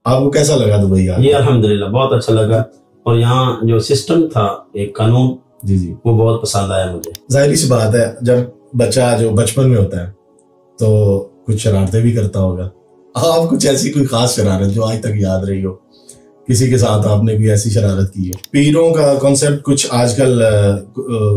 آپ کو کیسا لگا دبئی کا؟ یہ الحمدللہ بہت اچھا لگا، اور یہاں جو سسٹم تھا ایک قانون جی جی وہ بہت پسند آیا مجھے۔ ظاہری سی بات ہے جب بچہ جو بچپن میں ہوتا ہے تو کچھ شرارتیں بھی کرتا ہوگا۔ آپ کچھ ایسی کوئی خاص شرارت جو آج تک یاد رہی ہو، کسی کے ساتھ آپ نے کوئی ایسی شرارت کی ہے؟ پیروں کا کانسیپٹ کچھ آج کل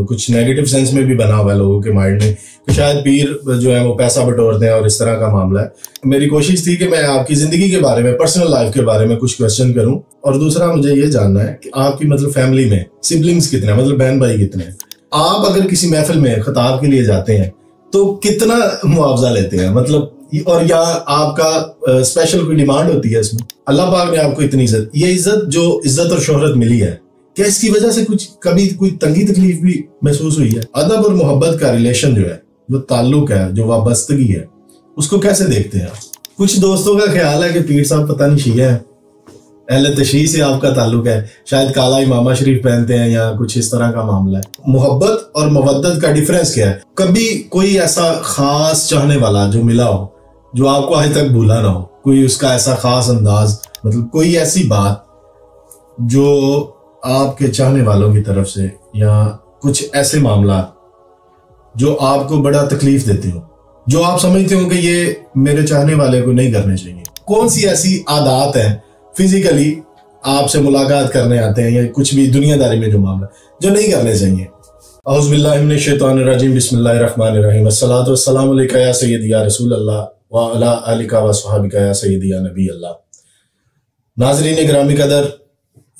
کچھ نیگیٹو سینس میں بھی بنا ہوا ہے لوگوں کے مائنڈ میں کہ شاید پیر جو ہے وہ پیسہ بٹورتے ہیں اور اس طرح کا معاملہ ہے۔ میری کوشش تھی کہ میں آپ کی زندگی کے بارے میں، پرسنل لائف کے بارے میں کچھ کوشچن کروں، اور دوسرا مجھے یہ جاننا ہے کہ آپ کی مطلب فیملی میں سبلنگز کتنے ہیں، مطلب بہن بھائی کتنے ہیں؟ آپ اگر کسی محفل میں خطاب کے لیے جاتے ہیں تو کتنا معاوضہ لیتے ہیں، مطلب، اور یا آپ کا اسپیشل کوئی ڈیمانڈ ہوتی ہے اس میں؟ اللہ پاک نے آپ کو اتنی عزت، یہ عزت جو عزت اور شہرت ملی ہے، کیا اس کی وجہ سے کچھ کبھی کوئی تنگی تکلیف بھی محسوس ہوئی ہے؟ ادب اور محبت کا ریلیشن جو ہے، جو تعلق ہے، جو وابستگی ہے، اس کو کیسے دیکھتے ہیں آپ؟ کچھ دوستوں کا خیال ہے کہ پیر صاحب پتہ نہیں شیعہ ہیں، اہل تشیع سے آپ کا تعلق ہے، شاید کالا امامہ شریف پہنتے ہیں یا کچھ اس طرح کا معاملہ ہے۔ محبت اور مودت کا ڈیفرنس کیا ہے؟ کبھی کوئی ایسا خاص چاہنے والا جو ملا ہو جو آپ کو آج تک بھولا نہ ہو، کوئی اس کا ایسا خاص انداز، مطلب کوئی ایسی بات جو آپ کے چاہنے والوں کی طرف سے، یا کچھ ایسے معاملات جو آپ کو بڑا تکلیف دیتے ہو، جو آپ سمجھتے ہو کہ یہ میرے چاہنے والے کو نہیں کرنے چاہیے؟ کون سی ایسی عادات ہیں فزیکلی آپ سے ملاقات کرنے آتے ہیں، یا کچھ بھی دنیا داری میں جو معاملہ جو نہیں کرنے چاہیے؟ اعوذ باللہ من الشیطان الرجیم، بسم اللہ الرحمن الرحیم، الصلاۃ والسلام علیکہ یا سیدی یا رسول اللہ وعلی آلک وصحبک یا سیدی یا نبی اللہ۔ ناظرین گرامی قدر،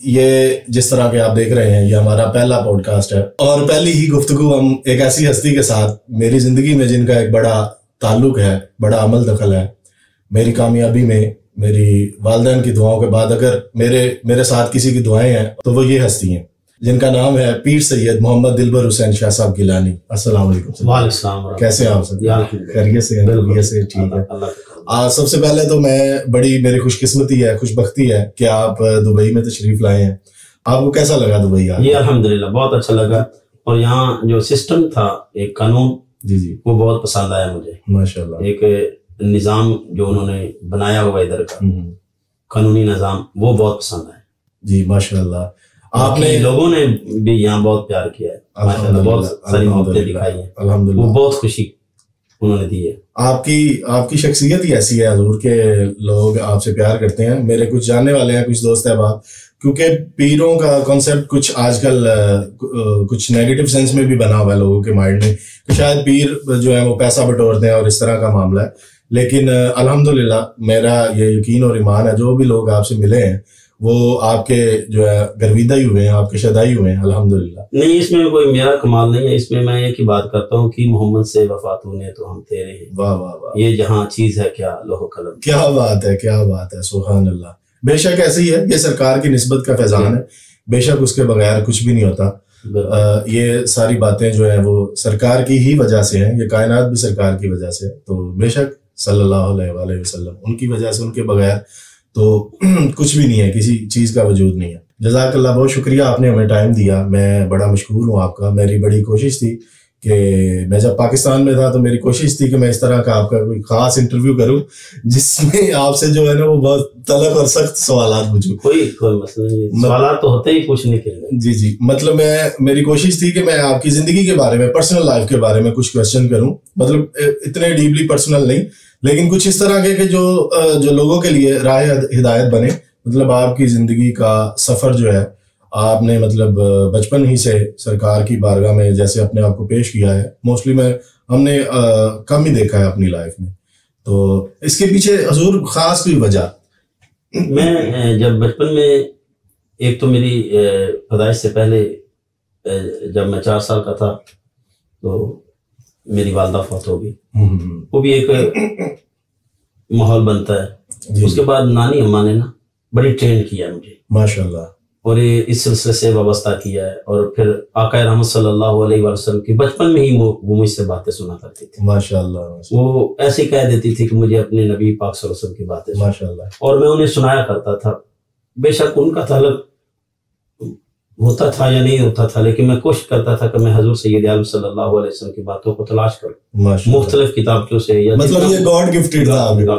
یہ جس طرح کہ آپ دیکھ رہے ہیں یہ ہمارا پہلا پوڈ کاسٹ ہے، اور پہلی ہی گفتگو ہم ایک ایسی ہستی کے ساتھ میری زندگی میں جن کا ایک بڑا تعلق ہے، بڑا عمل دخل ہے میری کامیابی میں، میری والدین کی دعاؤں کے بعد اگر میرے ساتھ کسی کی دعائیں ہیں تو وہ یہ ہستی ہیں جن کا نام ہے پیر سید محمد دلبر حسین شاہ صاحب گیلانی۔ السلام علیکم۔ وعلیکم السلام۔ کیسے آپ سب؟ خیریت سے ہیں؟ خیریت سے، ٹھیک ہے۔ سب سے پہلے تو میری خوش قسمتی ہے، خوش بختی ہے کہ آپ دبئی میں تشریف لائے ہیں۔ آپ کو کیسا لگا دبئی کا؟ یہ الحمدللہ بہت اچھا لگا، اور یہاں جو سسٹم تھا ایک قانون جی جی وہ بہت پسند آیا مجھے۔ ماشاءاللہ۔ ایک نظام جو انہوں نے بنایا ہوا ادھر کا قانونی نظام وہ بہت پسند آیا جی، ماشاءاللہ۔ آپ نے لوگوں نے بھی یہاں بہت پیار کیا ہے ماشاءاللہ، بہت ساری محبتیں دکھائی ہیں الحمدللہ، وہ بہت خوشی انہوں نے دی ہے۔ آپ کی شخصیت ہی ایسی ہے حضور کے لوگ آپ سے پیار کرتے ہیں۔ میرے کچھ جاننے والے ہیں، کچھ دوست احباب، کیونکہ پیروں کا کانسیپٹ کچھ آج کل کچھ نیگیٹو سینس میں بھی بنا ہوا ہے لوگوں کے مائنڈ میں کہ شاید پیر جو ہے وہ پیسہ بٹورتے ہیں اور اس طرح کا معاملہ ہے، لیکن الحمدللہ میرا یہ یقین اور ایمان ہے جو بھی لوگ آپ سے ملے ہیں وہ آپ کے جو ہے گرویدہ ہی ہوئے ہیں، آپ کے شدائی ہوئے ہیں الحمدللہ۔ نہیں، اس میں کوئی میرا کمال نہیں ہے، اس میں ایک ہی بات کرتا ہوں کہ محمد سے وفات ہونے تو ہم تیرے ہیں۔ واہ واہ واہ، یہ جہاں چیز ہے کیا لوح و قلم، کیا بات ہے، کیا بات ہے، سبحان اللہ۔ بے شک ایسے ہی ہے، یہ سرکار کی نسبت کا فیضان ہے، بے شک اس کے بغیر کچھ بھی نہیں ہوتا۔ یہ ساری باتیں جو ہیں وہ سرکار کی ہی وجہ سے ہیں، یہ کائنات بھی سرکار کی وجہ سے ہے، تو بے شک صلی اللہ علیہ وآلہ وسلم ان کی وجہ سے، ان کے بغیر تو کچھ بھی نہیں ہے، کسی چیز کا وجود نہیں ہے۔ جزاک اللہ، بہت شکریہ، آپ نے ہمیں ٹائم دیا، میں بڑا مشکور ہوں آپ کا۔ میری بڑی کوشش تھی کہ میں جب پاکستان میں تھا تو میری کوشش تھی کہ میں اس طرح کا آپ کا کوئی خاص انٹرویو کروں جس میں آپ سے جو ہے نا وہ بہت تلخ اور سخت سوالات پوچھوں۔ کوئی مسئلہ نہیں، سوالات تو ہوتے ہی پوچھنے کے لیے۔ جی جی، مطلب میری کوشش تھی کہ میں آپ کی زندگی کے بارے میں، پرسنل لائف کے بارے میں کچھ کوشچن کروں، مطلب اتنے ڈیپلی پرسنل نہیں، لیکن کچھ اس طرح کے کہ جو لوگوں کے لیے راہ ہدایت بنے۔ مطلب آپ کی زندگی کا سفر جو ہے، آپ نے مطلب بچپن ہی سے سرکار کی بارگاہ میں جیسے اپنے آپ کو پیش کیا ہے، موسٹلی ہم نے کم ہی دیکھا ہے اپنی لائف میں، تو اس کے پیچھے حضور خاص کوئی وجہ؟ میں جب بچپن میں، ایک تو میری پیدائش سے پہلے جب میں 4 سال کا تھا تو میری والدہ فوت ہو گئی، وہ بھی ایک ماحول بنتا ہے۔ اس کے بعد نانی اماں نے نا بڑی ٹرین کیا مجھے ماشاءاللہ، اور اس سلسلے سے وابستہ کیا ہے، اور پھر آقا رحمت صلی اللہ علیہ وسلم کی بچپن میں ہی وہ مجھ سے باتیں سنا کرتی تھی ماشاءاللہ۔ وہ ایسے کہہ دیتی تھی کہ مجھے اپنے نبی پاک صلی اللہ علیہ وسلم کی باتیں ماشاءاللہ، اور میں انہیں سنایا کرتا تھا۔ بے شک ان کا تعلق ہوتا تھا یا نہیں ہوتا تھا، لیکن میں کوشش کرتا تھا کہ میں حضور سید عالم صلی اللہ علیہ وسلم کی باتوں کو تلاش کروں مختلف کتابوں سے، یا مطلب یہ گاڈ گفٹڈ تھا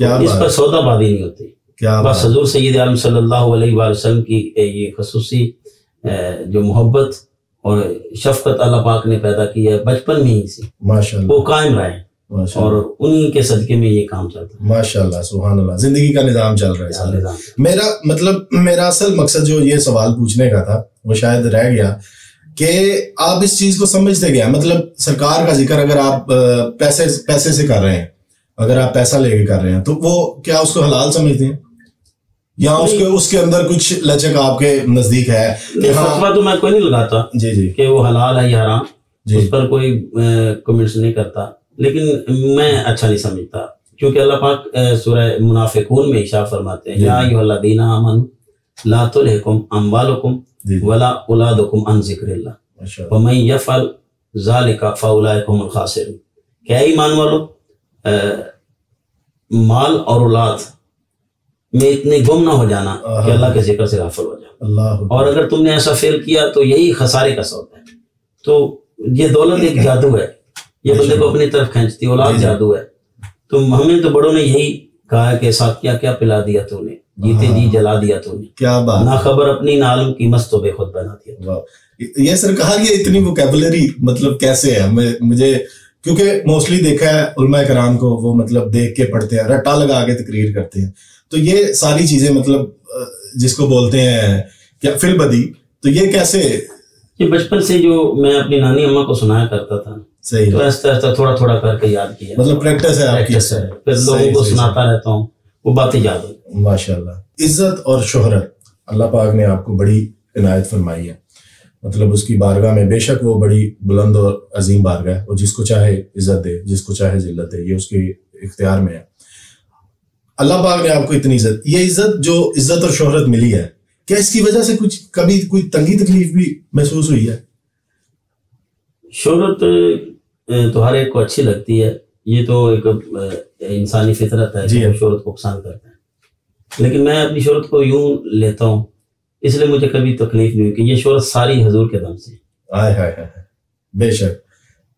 اس پر سودا بازی نہیں ہوتی. بس حضور سید عالم صلی اللہ علیہ وآلہ وسلم کی یہ خصوصی جو محبت اور شفقت اللہ پاک نے پیدا کی ہے بچپن میں ہی سے وہ قائم رہے اور انہی کے صدقے میں یہ کام چلتا ہے. ماشاءاللہ سبحان اللہ, زندگی کا نظام چل رہا ہے. میرا اصل مقصد جو یہ سوال پوچھنے کا تھا وہ شاید رہ گیا کہ آپ اس چیز کو سمجھتے گیا, مطلب سرکار کا ذکر اگر آپ پیسے سے کر رہے ہیں, اگر آپ پیسہ لے کے کر رہے ہیں تو وہ کیا اس کو حلال سمجھتے ہیں یا اس کے اندر کچھ لچک آپ کے نزدیک ہے؟ فتویٰ تو میں کوئی نہیں لگاتا کہ وہ حلال ہے یا حرام, اس پر کوئی کمنٹس نہیں کرتا, لیکن میں اچھا نہیں سمجھتا کیونکہ اللہ پاک سورہ منافقون میں ارشاد فرماتے ہیں یا ایھا الذین آمنوا لا تلھکم اموالکم ولا اولادکم عن ذکر اللہ ومن یفعل ذلک فاولئک هم الخاسرون. کہ اے ایمان والو, مال اور اولاد میں اتنے گم نہ ہو جانا کہ اللہ کے ذکر سے غافل ہو جانا, اور اگر تم نے ایسا فعل کیا تو یہی خسارے کا سودا ہے. تو یہ دولت ایک جادو ہے, یہ بندے کو اپنی طرف کھینچتی, اولاد جادو ہے. تو ہمیں تو بڑوں نے یہی کہا کہ ساتھ کیا پلا دیا تو نے, جیتے جی جلا دیا تو نے, کیا بات, نہ خبر اپنی نہ عالم کی مست و بے خود بنا دیا. یہ سر کہا کہ اتنی ووکیبلری مطلب کیسے ہے؟ مجھے کیونکہ موسٹلی دیکھا ہے علماء کرام کو وہ مطلب دیکھ کے پڑھتے ہیں, رٹا لگا کے تقریر کرتے ہیں, تو یہ ساری چیزیں مطلب جس کو بولتے ہیں کیا فی البدی, تو یہ کیسے؟ یہ بچپن سے جو میں اپنی نانی اماں کو سنایا کرتا تھا, صحیح, تو ایسا تھوڑا تھوڑا کر کے یاد کیا, مطلب پریکٹس ہے آپ کی, پھر لوگوں کو سناتا رہتا ہوں, وہ باتیں یاد ہیں. ماشاءاللہ. عزت اور شہرت اللہ پاک نے آپ کو بڑی عنایت فرمائی ہے, مطلب اس کی بارگاہ میں بے شک وہ بڑی بلند اور عظیم بارگاہ ہے, وہ جس کو چاہے عزت دے, جس کو چاہے ذلت دے, یہ اس کے اختیار میں ہے. اللہ پاک نے آپ کو اتنی عزت, یہ عزت جو عزت اور شہرت ملی ہے, کیا اس کی وجہ سے کبھی کوئی تنگی تکلیف بھی محسوس ہوئی ہے؟ شہرت تو ہر ایک کو اچھی لگتی ہے, یہ تو ایک انسانی فطرت ہے کہ شہرت کو پسند کرتا ہے, لیکن میں اپنی شہرت کو یوں لیتا ہوں, اس لیے مجھے کبھی تکلیف نہیں ہوئی کہ یہ شہرت ساری حضور کے دم سے. آئے ہائے ہائے, بے شک,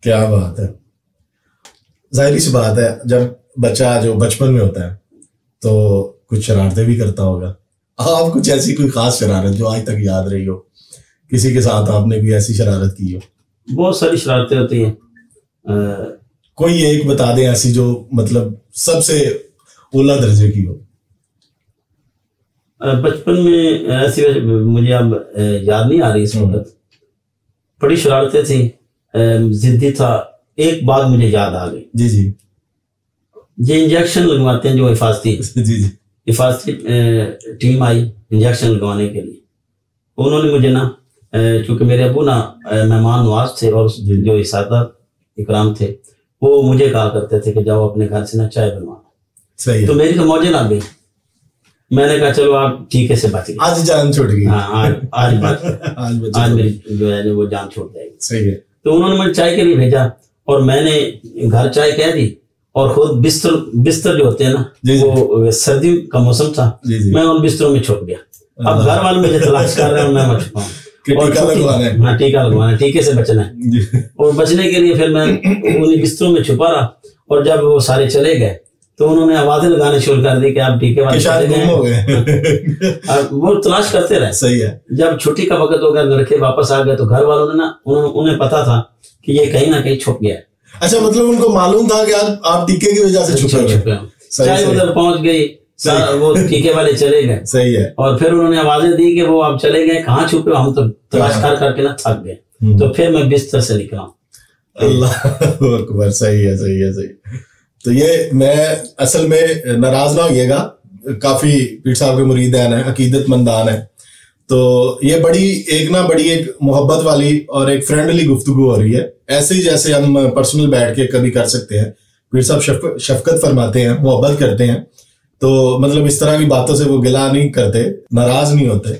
کیا بات ہے. ظاہری سی بات ہے جب بچہ جو بچپن میں ہوتا ہے تو کچھ شرارتیں بھی کرتا ہوگا. آپ کچھ ایسی کوئی خاص شرارت جو آج تک یاد رہی ہو, کسی کے ساتھ آپ نے کوئی ایسی شرارت کی ہو؟ بہت ساری شرارتیں ہوتی ہیں, کوئی ایک بتا دیں ایسی جو مطلب سب سے اولا درجے کی ہو. بچپن میں ایسی مجھے اب یاد نہیں آ رہی اس وقت, بڑی شرارتیں تھیں, ضدی تھا. ایک بات مجھے یاد آ گئی. جی یہ انجیکشن لگواتے ہیں جو حفاظتی حفاظتی ٹیم آئی انجیکشن لگوانے کے لیے. انہوں نے مجھے نا, چونکہ میرے ابو نا مہمان نواز تھے اور جو اساتذہ اکرام تھے وہ مجھے کہا کرتے تھے کہ جاؤ اپنے گھر سے نا چائے بنوانا. تو میری تو موجیں نہ گئی, میں نے کہا چلو آپ ٹھیکے سے بچ گئے, آج جان چھوٹ گئی. ہاں آج میری جو ہے وہ جان چھوٹ جائے گی. صحیح ہے. تو انہوں نے مجھے چائے کے لیے بھیجا اور میں نے گھر چائے کہہ دی, اور خود بستر جو ہوتے ہیں نا وہ سردی کا موسم تھا, میں ان بستروں میں چھپ گیا. اب گھر والے مجھے تلاش کر رہے ہیں, میں چھپا ہوں. ہاں ٹیکا لگوانا, ٹیکے سے بچنا ہے. اور بچنے کے لیے پھر میں انہیں بستروں میں چھپا رہا, اور جب وہ سارے چلے گئے تو انہوں نے آوازیں لگانے شروع کر دی کہ آپ ٹیکے والے چلے گئے. وہ تلاش کرتے رہے. صحیح ہے. جب چھٹی کا وقت ہو گیا, لڑکے واپس آ گئے, تو گھر والوں نے نا انہیں پتا تھا کہ یہ کہیں نہ کہیں چھپ گیا ہے. اچھا, مطلب ان کو معلوم تھا کہ آپ ٹیکے کی وجہ سے چھپے ہوئے. چائے ادھر پہنچ گئی, وہ ٹیکے والے چلے گئے. صحیح ہے. اور پھر انہوں نے آوازیں دی کہ وہ آپ چلے گئے, کہاں چھپے, ہم تو تلاش کر کے نا تھک گئے. تو پھر میں بستر سے نکلا. اللہ اکبر. صحیح ہے, صحیح ہے, صحیح. تو یہ میں اصل میں ناراض نہ ہوئیے گا, کافی پیر صاحب کے مریدان ہیں, عقیدت مندان ہیں, تو یہ بڑی ایک محبت والی اور ایک فرینڈلی گفتگو ہو رہی ہے, ایسے ہی جیسے ہم پرسنل بیٹھ کے کبھی کر سکتے ہیں. پیر صاحب شفقت فرماتے ہیں, محبت کرتے ہیں, تو مطلب اس طرح کی باتوں سے وہ گلا نہیں کرتے, ناراض نہیں ہوتے.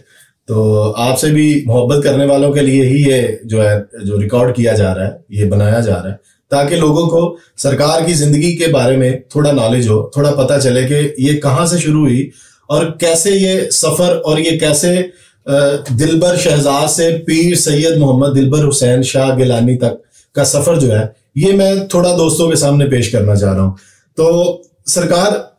تو آپ سے بھی محبت کرنے والوں کے لیے ہی یہ جو ہے جو ریکارڈ کیا جا رہا ہے, یہ بنایا جا رہا ہے, تاکہ لوگوں کو سرکار کی زندگی کے بارے میں تھوڑا نالج ہو, تھوڑا پتہ چلے کہ یہ کہاں سے شروع ہوئی اور کیسے یہ سفر, اور یہ کیسے دلبر شہزاد سے پیر سید محمد دلبر حسین شاہ گیلانی تک کا سفر جو ہے, یہ میں تھوڑا دوستوں کے سامنے پیش کرنا چاہ رہا ہوں. تو سرکار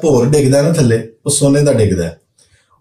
ਭੋਰ ਡਿੱਗਦਾ ਹੈ ਨਾ ਥੱਲੇ ਉਹ ਸੋਨੇ ਦਾ ਡਿੱਗਦਾ ਹੈ,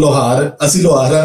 ਲੋਹਾਰ ਅਸੀਂ ਲੋਹਾਰ ਆ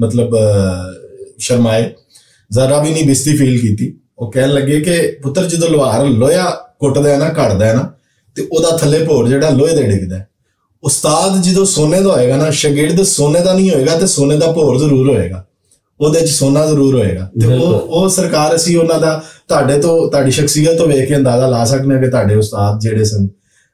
ਮਤਲਬ ਸ਼ਰਮਾਏ, ਜ਼ਰਾ ਵੀ ਨਹੀਂ ਬਿਸਤੀ ਫੀਲ ਕੀਤੀ। ਉਹ ਕਹਿਣ ਲੱਗੇ ਕਿ ਪੁੱਤਰ ਜਦੋਂ ਲੋਹਾਰ ਲੋਹਾ ਕੁੱਟਦਾ ਹੈ ਨਾ ਘੜਦਾ ਹੈ ਨਾ ਤੇ ਉਹਦਾ ਥੱਲੇ ਭੋਰ ਜਿਹੜਾ ਲੋਹੇ ਦੇ ਡਿੱਗਦਾ ਹੈ। ਉਸਤਾਦ ਜਦੋਂ ਸੋਨੇ ਦਾ ਹੋਏਗਾ ਨਾ ਸ਼ਾਗਿਰਦ ਸੋਨੇ ਦਾ ਨਹੀਂ ਹੋਏਗਾ ਤੇ ਸੋਨੇ ਦਾ ਭੋਰ ਜ਼ਰੂਰ ਹੋਏਗਾ, ਉਹਦੇ ਚ ਸੋਨਾ ਜ਼ਰੂਰ ਹੋਏਗਾ। ਤੇ ਉਹ ਸਰਕਾਰ ਅਸੀਂ ਉਹਨਾਂ ਦਾ ਤੁਹਾਡੇ ਤੋਂ ਤੁਹਾਡੀ ਸ਼ਖਸੀਅਤ ਤੋਂ ਵੇਖ ਕੇ ਅੰਦਾਜ਼ਾ ਲਾ ਸਕਦੇ ਹਾਂ ਕਿ ਤੁਹਾਡੇ ਉਸਤਾਦ ਜਿਹੜੇ ਸਨ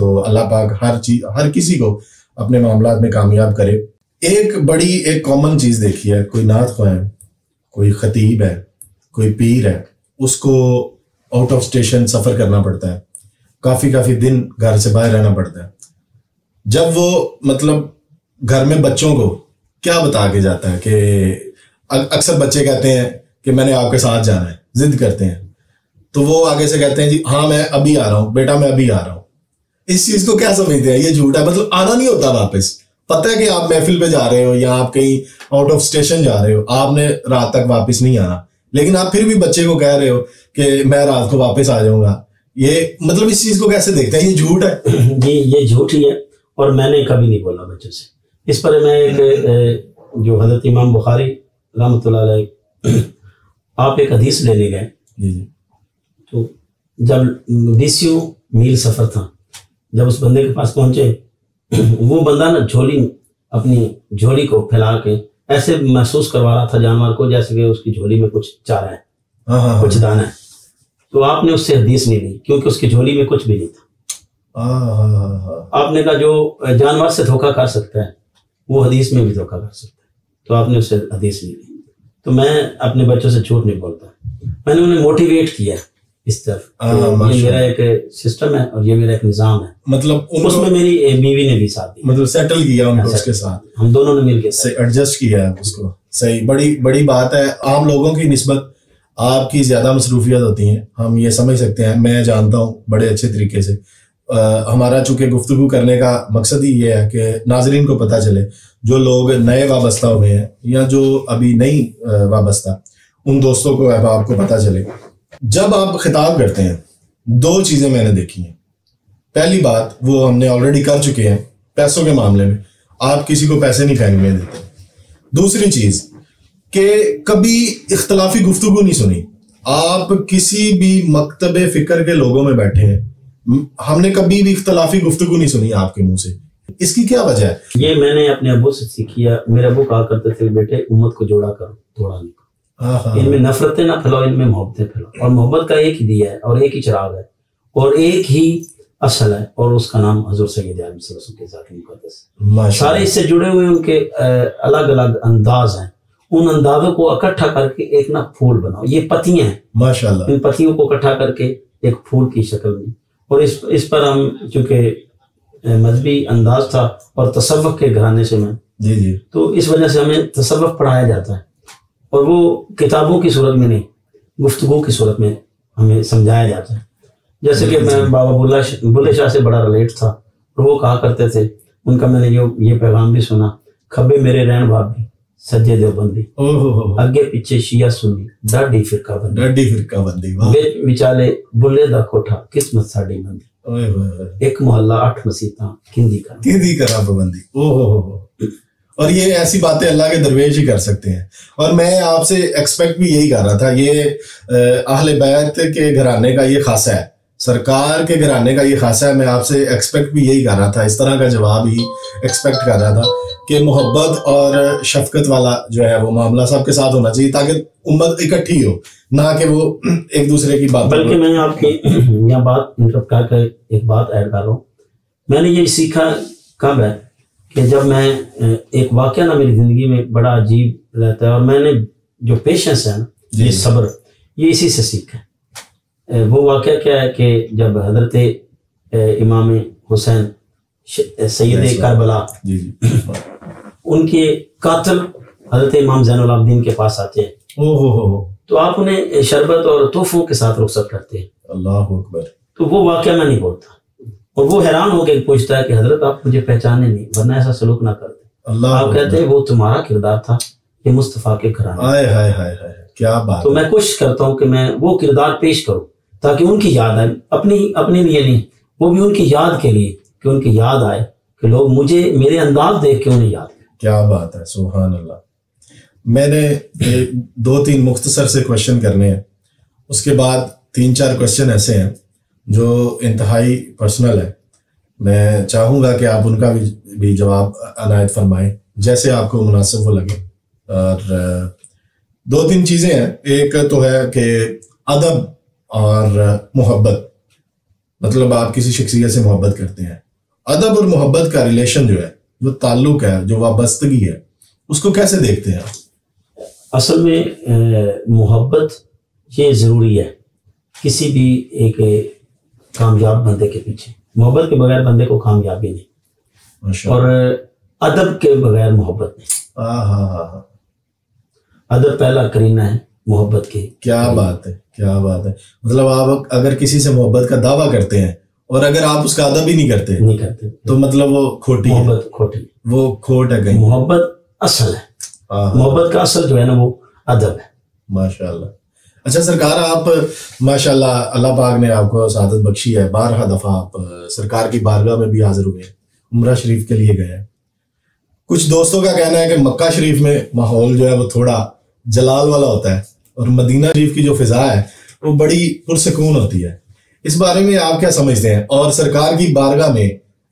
تو اللہ پاک ہر کسی کو اپنے معاملات میں کامیاب کرے. ایک کامن چیز دیکھی ہے, کوئی نعت خواہ ہے, کوئی خطیب ہے, کوئی پیر ہے, اس کو آؤٹ آف اسٹیشن سفر کرنا پڑتا ہے, کافی دن گھر سے باہر رہنا پڑتا ہے. جب وہ مطلب گھر میں بچوں کو کیا بتا کے جاتا ہے کہ اکثر بچے کہتے ہیں کہ میں نے آپ کے ساتھ جانا ہے, ضد کرتے ہیں, تو وہ آگے سے کہتے ہیں جی ہاں میں ابھی آ رہا ہوں بیٹا, میں ابھی آ رہا ہوں. اس چیز کو کیا سمجھتے ہیں, یہ جھوٹ ہے, مطلب آنا نہیں ہوتا واپس. پتہ ہے کہ آپ محفل پہ جا رہے ہو یا آپ کہیں آؤٹ آف اسٹیشن جا رہے ہو, آپ نے رات تک واپس نہیں آنا, لیکن آپ پھر بھی بچے کو کہہ رہے ہو کہ میں رات کو واپس آ جاؤں گا. یہ مطلب اس چیز کو کیسے دیکھتے ہیں, یہ جھوٹ ہے؟ جی یہ جھوٹ ہی ہے, اور میں نے کبھی نہیں بولا بچوں سے. اس پر میں ایک جو حضرت امام بخاری رحمۃ اللہ علیہ آپ ایک حدیث لینے گئے, تو جب 20 میل سفر تھا, جب اس بندے کے پاس پہنچے, وہ بندہ نا اپنی جھولی کو پھیلا کے ایسے محسوس کروا رہا تھا جانور کو جیسے کہ اس کی جھولی میں کچھ چارہ ہے, کچھ دانہ ہے. تو آپ نے اس سے حدیث نہیں لی کیونکہ اس کی جھولی میں کچھ بھی نہیں تھا. آپ نے کہا جو جانور سے دھوکہ کر سکتا ہے وہ حدیث میں بھی دھوکہ کر سکتا ہے, تو آپ نے اس سے حدیث نہیں لی. تو میں اپنے بچوں سے جھوٹ نہیں بولتا, میں نے انہیں موٹیویٹ کیا اس طرف. یہ میرا ایک سسٹم ہے اور یہ میرا ایک نظام ہے. مطلب اس میں میری بیوی نے بھی ساتھ دیا, مطلب سیٹل کیا ان کو اس کے ساتھ, ہم دونوں نے مل کے ایڈجسٹ کیا ہے اس کو. صحیح, بڑی بات ہے. عام لوگوں کی نسبت آپ کی زیادہ مصروفیت ہوتی ہیں, ہم یہ سمجھ سکتے ہیں, میں جانتا ہوں بڑے اچھے طریقے سے. ہمارا چونکہ گفتگو کرنے کا مقصد ہی یہ ہے کہ ناظرین کو پتہ چلے, جو لوگ نئے وابستہ ہوئے ہیں یا جو ابھی نہیں وابستہ, ان دوستوں کو احباب کو پتہ چلے. جب آپ خطاب کرتے ہیں 2 چیزیں میں نے دیکھی ہیں. پہلی بات وہ ہم نے آلریڈی کر چکے ہیں, پیسوں کے معاملے میں آپ کسی کو پیسے نہیں پھینکنے دیتے. دوسری چیز کہ کبھی اختلافی گفتگو نہیں سنی. آپ کسی بھی مکتب فکر کے لوگوں میں بیٹھے ہیں, ہم نے کبھی بھی اختلافی گفتگو نہیں سنی آپ کے منہ سے. اس کی کیا وجہ ہے؟ یہ میں نے اپنے ابو سے سیکھی ہے. میرے ابو کہا کرتے تھے بیٹے امت کو جوڑا کرو, توڑا نہیں. ان میں نفرتیں نہ پھیلاؤ, ان میں محبتیں پھیلاؤ. اور محبت کا ایک ہی دیا ہے اور ایک ہی چراغ ہے اور ایک ہی اصل ہے, اور اس کا نام حضور سید عالم صلی اللہ علیہ وسلم کے ذات مقدس. سارے اس سے جڑے ہوئے ان کے الگ الگ انداز ہیں. ان اندازوں کو اکٹھا کر کے ایک نا پھول بناؤ. یہ پتیاں ہیں ماشاءاللہ, ان پتیوں کو اکٹھا کر کے ایک پھول کی شکل میں. اور اس پر ہم چونکہ مذہبی انداز تھا اور تصوف کے گھرانے سے میں, جی تو اس وجہ سے ہمیں تصوف پڑھایا جاتا ہے, اور وہ کتابوں کی صورت میں نہیں, گفتگو کی صورت میں ہمیں سمجھایا جاتا ہے. جیسے کہ میں بابا بلے شاہ سے بڑا ریلیٹ تھا, اور وہ کہا کرتے تھے, ان کا میں نے یہ پیغام بھی سنا, کھبے میرے رہن بھابی سجے دیوبندی, اگے پیچھے شیعہ سنی ڈاڈی فرقہ بندی, وچالے بلے دا کوٹھا قسمت ساڈی مندی, ایک محلہ 8 مسیتاں کندی کرا پابندی. اور یہ ایسی باتیں اللہ کے درویش ہی کر سکتے ہیں. اور میں آپ سے ایکسپیکٹ بھی یہی کر رہا تھا, یہ اہل بیت کے گھرانے کا یہ خاصہ ہے, سرکار کے گھرانے کا یہ خاصہ ہے. میں آپ سے ایکسپیکٹ بھی یہی کر رہا تھا, اس طرح کا جواب ہی ایکسپیکٹ کر رہا تھا کہ محبت اور شفقت والا جو ہے وہ معاملہ سب کے ساتھ ہونا چاہیے تاکہ امت اکٹھی ہو, نہ کہ وہ ایک دوسرے کی بات. بلکہ میں آپ کی یہاں بات مطلب کہہ کے ایک بات ایڈ کر رہا ہوں. میں نے یہ سیکھا کب ہے کہ جب میں ایک واقعہ نا میری زندگی میں بڑا عجیب رہتا ہے, اور میں نے جو پیشنس ہے نا, یہ صبر, یہ اسی سے سیکھا ہے. وہ واقعہ کیا ہے کہ جب حضرت امام حسین سید کربلا ان کے قاتل حضرت امام زین العابدین کے پاس آتے ہیں, تو آپ انہیں شربت اور تحفوں کے ساتھ رخصت کرتے ہیں. اللہ اکبر. تو وہ واقعہ میں نہیں بولتا, اور وہ حیران ہو کے پوچھتا ہے کہ حضرت آپ مجھے پہچانے نہیں, ورنہ ایسا سلوک نہ کرتے. آپ کہتے ہیں وہ تمہارا کردار تھا, یہ مصطفیٰ کے گھرانے. کیا بات. تو میں کوشش کرتا ہوں کہ میں وہ کردار پیش کروں تاکہ ان کی یاد آئے, اپنے لیے نہیں, وہ بھی ان کی یاد کے لیے, کہ ان کی یاد آئے کہ لوگ مجھے میرے انداز دیکھ کے انہیں یاد کریں. کیا بات ہے, سبحان اللہ. میں نے 2-3 مختصر سے کوشچن کرنے ہیں, اس کے بعد 3-4 کوشچن ایسے ہیں جو انتہائی پرسنل ہے. میں چاہوں گا کہ آپ ان کا بھی جواب عنایت فرمائیں جیسے آپ کو مناسب ہو لگے. اور 2-3 چیزیں ہیں. ایک تو ہے کہ ادب اور محبت, مطلب آپ کسی شخصیت سے محبت کرتے ہیں، ادب اور محبت کا ریلیشن جو ہے، جو تعلق ہے، جو وابستگی ہے، اس کو کیسے دیکھتے ہیں آپ؟ اصل میں محبت یہ ضروری ہے کسی بھی ایک کامیاب بندے کے پیچھے. محبت کے بغیر بندے کو کامیابی نہیں، اور ادب کے بغیر محبت نہیں. ادب پہلا کرینہ ہے محبت کی. کیا بات ہے، کیا بات ہے. مطلب آپ اگر کسی سے محبت کا دعویٰ کرتے ہیں اور اگر آپ اس کا ادب ہی نہیں کرتے تو مطلب وہ کھوٹی محبت کھوٹی، وہ کھوٹ ہے کہیں. محبت اصل ہے، محبت کا اصل جو ہے نا وہ ادب ہے. ماشاء اللہ. اچھا سرکار، آپ ماشاء اللہ، اللہ پاک نے آپ کو سعادت بخشی ہے، 12 دفعہ آپ سرکار کی بارگاہ میں بھی حاضر ہوئے، عمرہ شریف کے لیے گئے. کچھ دوستوں کا کہنا ہے کہ مکہ شریف میں ماحول جو ہے وہ تھوڑا جلال والا ہوتا ہے اور مدینہ شریف کی جو فضا ہے وہ بڑی پرسکون ہوتی ہے. اس بارے میں آپ کیا سمجھتے ہیں؟ اور سرکار کی بارگاہ میں،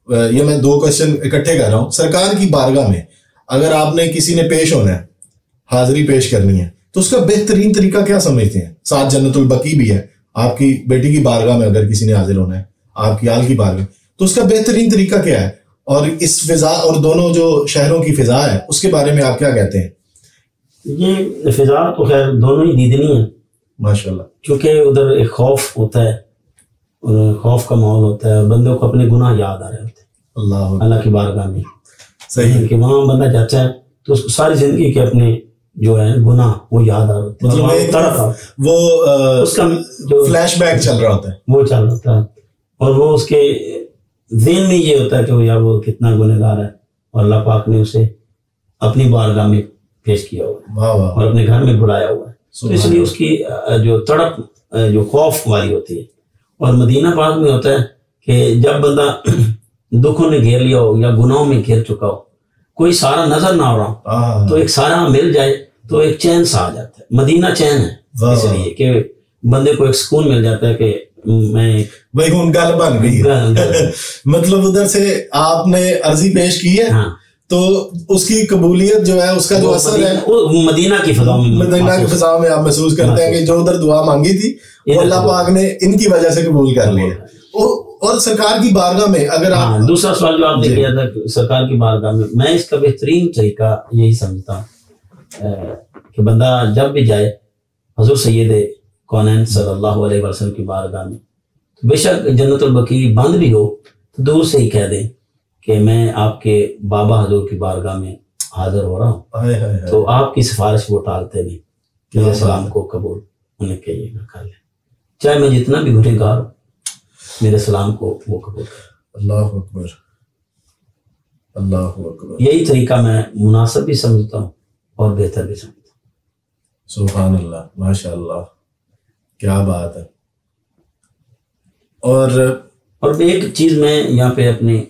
یہ میں 2 کوشچن اکٹھے کر رہا ہوں، سرکار کی بارگاہ میں اگر آپ نے کسی نے پیش ہونا ہے، حاضری پیش کرنی ہے، تو اس کا بہترین طریقہ کیا سمجھتے ہیں؟ ساتھ جنت البقیع بھی ہے، آپ کی بیٹی کی بارگاہ میں اگر کسی نے حاضر ہونا ہے، آپ کی آل کی بارگاہ، تو اس کا بہترین طریقہ کیا ہے؟ اور اس فضا اور دونوں جو شہروں کی فضا ہے اس کے بارے میں آپ کیا کہتے ہیں؟ یہ فضا تو خیر دونوں ہی دیدنی ہے ماشاءاللہ، چونکہ ادھر ایک خوف ہوتا ہے، خوف کا ماحول ہوتا ہے، بندوں کو اپنے گناہ یاد آ رہے ہوتے ہیں اللہ کی بارگاہ میں. صحیح کہ وہاں بندہ جاتا ہے تو اس کو ساری زندگی کے اپنے جو ہے گناہ وہ یاد آ رہے ہوتے ہیں، وہ اس کا جو فلیش بیک چل رہا ہوتا ہے، وہ چل رہا ہوتا ہے، اور وہ اس کے ذہن میں یہ ہوتا ہے کہ یار وہ کتنا گنہگار ہے اور اللہ پاک نے اسے اپنی بارگاہ میں پیش کیا ہوا ہے اور اپنے گھر میں بلایا ہوا ہے. تو اس لیے اس کی جو تڑپ جو خوف والی ہوتی ہے. اور مدینہ پاک میں ہوتا ہے کہ جب بندہ دکھوں نے گھیر لیا ہو یا گناہوں میں گھیر چکا ہو، کوئی سارا نظر نہ ہو رہا تو ایک سارا مل جائے تو ایک چین سا آ جاتا ہے. مدینہ چین ہے اس لیے کہ بندے کو ایک سکون مل جاتا ہے کہ میں وہی ان گل بن گئی. مطلب ادھر سے آپ نے عرضی پیش کی ہے تو اس کی قبولیت جو ہے، اس کا جو اثر ہے مدینہ کی فضا میں آپ محسوس کرتے ہیں کہ جو ادھر دعا مانگی تھی وہ اللہ پاک نے ان کی وجہ سے قبول کر لی ہے. اور سرکار کی بارگاہ میں اگر آپ دوسرا سوال جو آپ نے کیا تھا سرکار کی بارگاہ میں اس کا بہترین طریقہ یہی سمجھتا ہوں کہ بندہ جب بھی جائے حضور سید کونین صلی اللہ علیہ وسلم کی بارگاہ میں، بے شک جنت البقیع بند بھی ہو تو دور سے ہی کہہ دیں کہ میں آپ کے بابا حضور کی بارگاہ میں حاضر ہو رہا ہوں، تو آپ کی سفارش وہ ٹالتے نہیں کہ میرے سلام کو قبول انہیں کہیے گا کر لیں، چاہے میں جتنا بھی گنہگار ہوں میرے سلام کو وہ قبول کریں. اللہ اکبر، اللہ اکبر. یہی طریقہ میں مناسب بھی سمجھتا ہوں اور بہتر بھی سمجھتا ہوں. سبحان اللہ، ماشاء اللہ، کیا بات ہے. اور ایک چیز میں یہاں پہ اپنی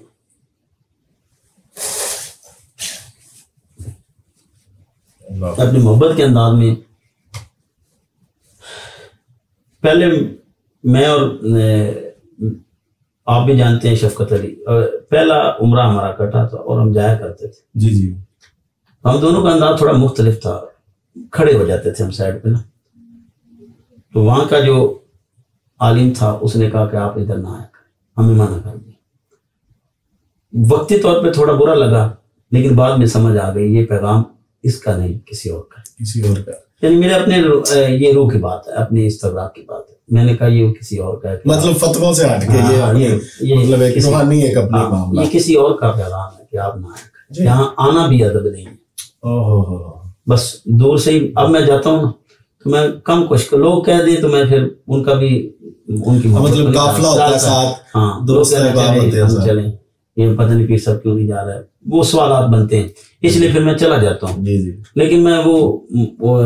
محبت کے انداز میں، پہلے میں اور آپ بھی جانتے ہیں شفقت علی، پہلا عمرہ ہمارا کٹا تھا اور ہم جایا کرتے تھے. جی ہم دونوں کا انداز تھوڑا مختلف تھا، کھڑے ہو جاتے تھے ہم سائڈ پہ نا، تو وہاں کا جو عالم تھا اس نے کہا کہ آپ ادھر نہ آیا کریں، ہمیں منع کر دیا. وقتی طور پہ تھوڑا برا لگا لیکن بعد میں سمجھ آ گئی یہ پیغام اس کا نہیں کسی اور کا، یعنی میرے اپنے یہ روح کی بات ہے، اپنی استغراق کی بات ہے. میں نے کہا یہ کسی اور کا ہے، مطلب فتووں سے ہٹ کے مطلب ایک روحانی ایک اپنا معاملہ، یہ کسی اور کا پیغام ہے کہ آپ نہ آئے. یہاں آنا بھی ادب نہیں ہے، بس دور سے ہی. اب میں جاتا ہوں تو میں کم کچھ لوگ کہہ دیں تو میں پھر ان کا بھی ان کی مطلب قافلہ ہوتا ہے ساتھ، دوست چلیں یہ پتہ نہیں پیر صاحب کیوں نہیں جا رہا ہے، وہ سوالات بنتے ہیں، اس لیے پھر میں چلا جاتا ہوں. لیکن میں وہ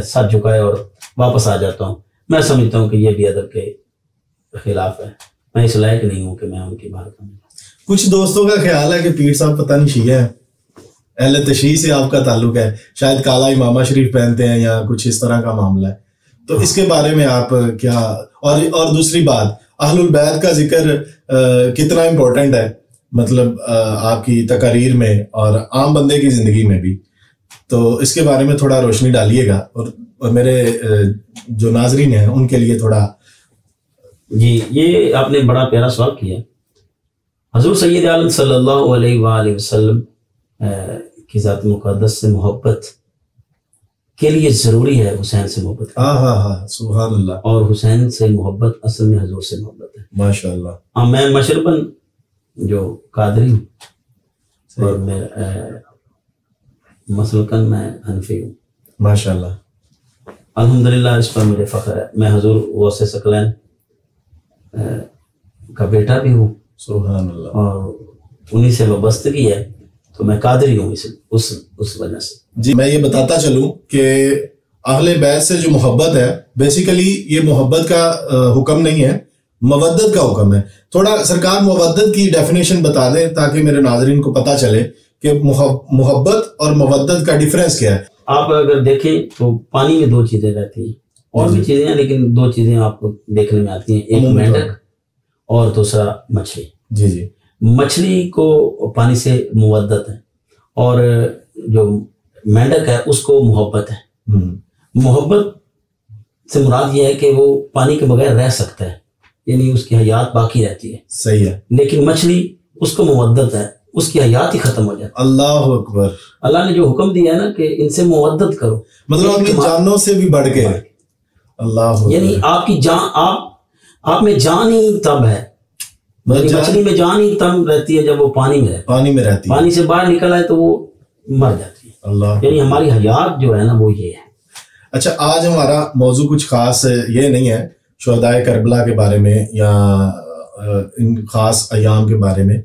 سر جھکائے اور واپس آ جاتا ہوں. میں سمجھتا ہوں کہ یہ بھی ادب کے خلاف ہے، میں اس لائق نہیں ہوں کہ میں ان کی بات کروں. کچھ دوستوں کا خیال ہے کہ پیر صاحب پتہ نہیں شیعہ ہے، اہل تشیع سے آپ کا تعلق ہے، شاید کالا امامہ شریف پہنتے ہیں یا کچھ اس طرح کا معاملہ ہے، تو اس کے بارے میں آپ کیا؟ اور دوسری بات، اہل البیت کا ذکر کتنا امپورٹنٹ ہے مطلب آپ کی تقاریر میں اور عام بندے کی زندگی میں بھی، تو اس کے بارے میں تھوڑا روشنی ڈالیے گا اور میرے جو ناظرین ہیں ان کے لیے تھوڑا جی یہ آپ نے بڑا پیارا سوال کیا. حضور سید عالم صلی اللہ علیہ وآلہ وسلم کی ذات مقدس سے محبت کے لیے ضروری ہے حسین سے محبت. سبحان اللہ. اور حسین سے محبت اصل میں حضور سے محبت ہے. ماشاء اللہ. میں مشرباً جو قادری ہوں اور میں مسلکاً میں حنفی ہوں. ماشاء اللہ. الحمدللہ اس پر مجھے فخر ہے. میں حضور غوث ثقلین کا بیٹا بھی ہوں. سبحان اللہ. اور انہی سے وابستگی ہے تو میں قادری ہوں اس وجہ سے. جی میں یہ بتاتا چلوں کہ اہل بیت سے جو محبت ہے بیسیکلی یہ محبت کا حکم نہیں ہے، مودت کا حکم ہے. تھوڑا سرکار مودت کی ڈیفینیشن بتا دیں تاکہ میرے ناظرین کو پتہ چلے کہ محبت اور مودت کا ڈیفرنس کیا ہے. آپ اگر دیکھیں تو پانی میں دو چیزیں رہتی ہیں، اور بھی چیزیں ہیں لیکن دو چیزیں آپ کو دیکھنے میں آتی ہیں، ایک مینڈک اور دوسرا مچھلی. جی جی. مچھلی کو پانی سے مودت ہے اور جو مینڈک ہے اس کو محبت ہے. محبت سے مراد یہ ہے کہ وہ پانی کے بغیر رہ سکتا ہے، یعنی اس کی حیات باقی رہتی ہے. صحیح ہے. لیکن مچھلی اس کو مودت ہے، اس کی حیات ہی ختم ہو جاتی ہے. اللہ اکبر. اللہ نے جو حکم دیا ہے نا کہ ان سے مودت کرو، مطلب اپنی جانوں سے بھی بڑھ کے. اللہ. یعنی آپ کی جان، آپ میں جان ہی تب ہے. مچھلی میں جان ہی تب رہتی ہے جب وہ پانی میں رہتی ہے. پانی سے باہر نکل آئے تو وہ مر جاتی ہے. اللہ. یعنی ہماری حیات جو ہے نا وہ یہ ہے. اچھا آج ہمارا موضوع کچھ خاص یہ نہیں ہے شہدائے کربلا کے بارے میں یا ان خاص ایام کے بارے میں.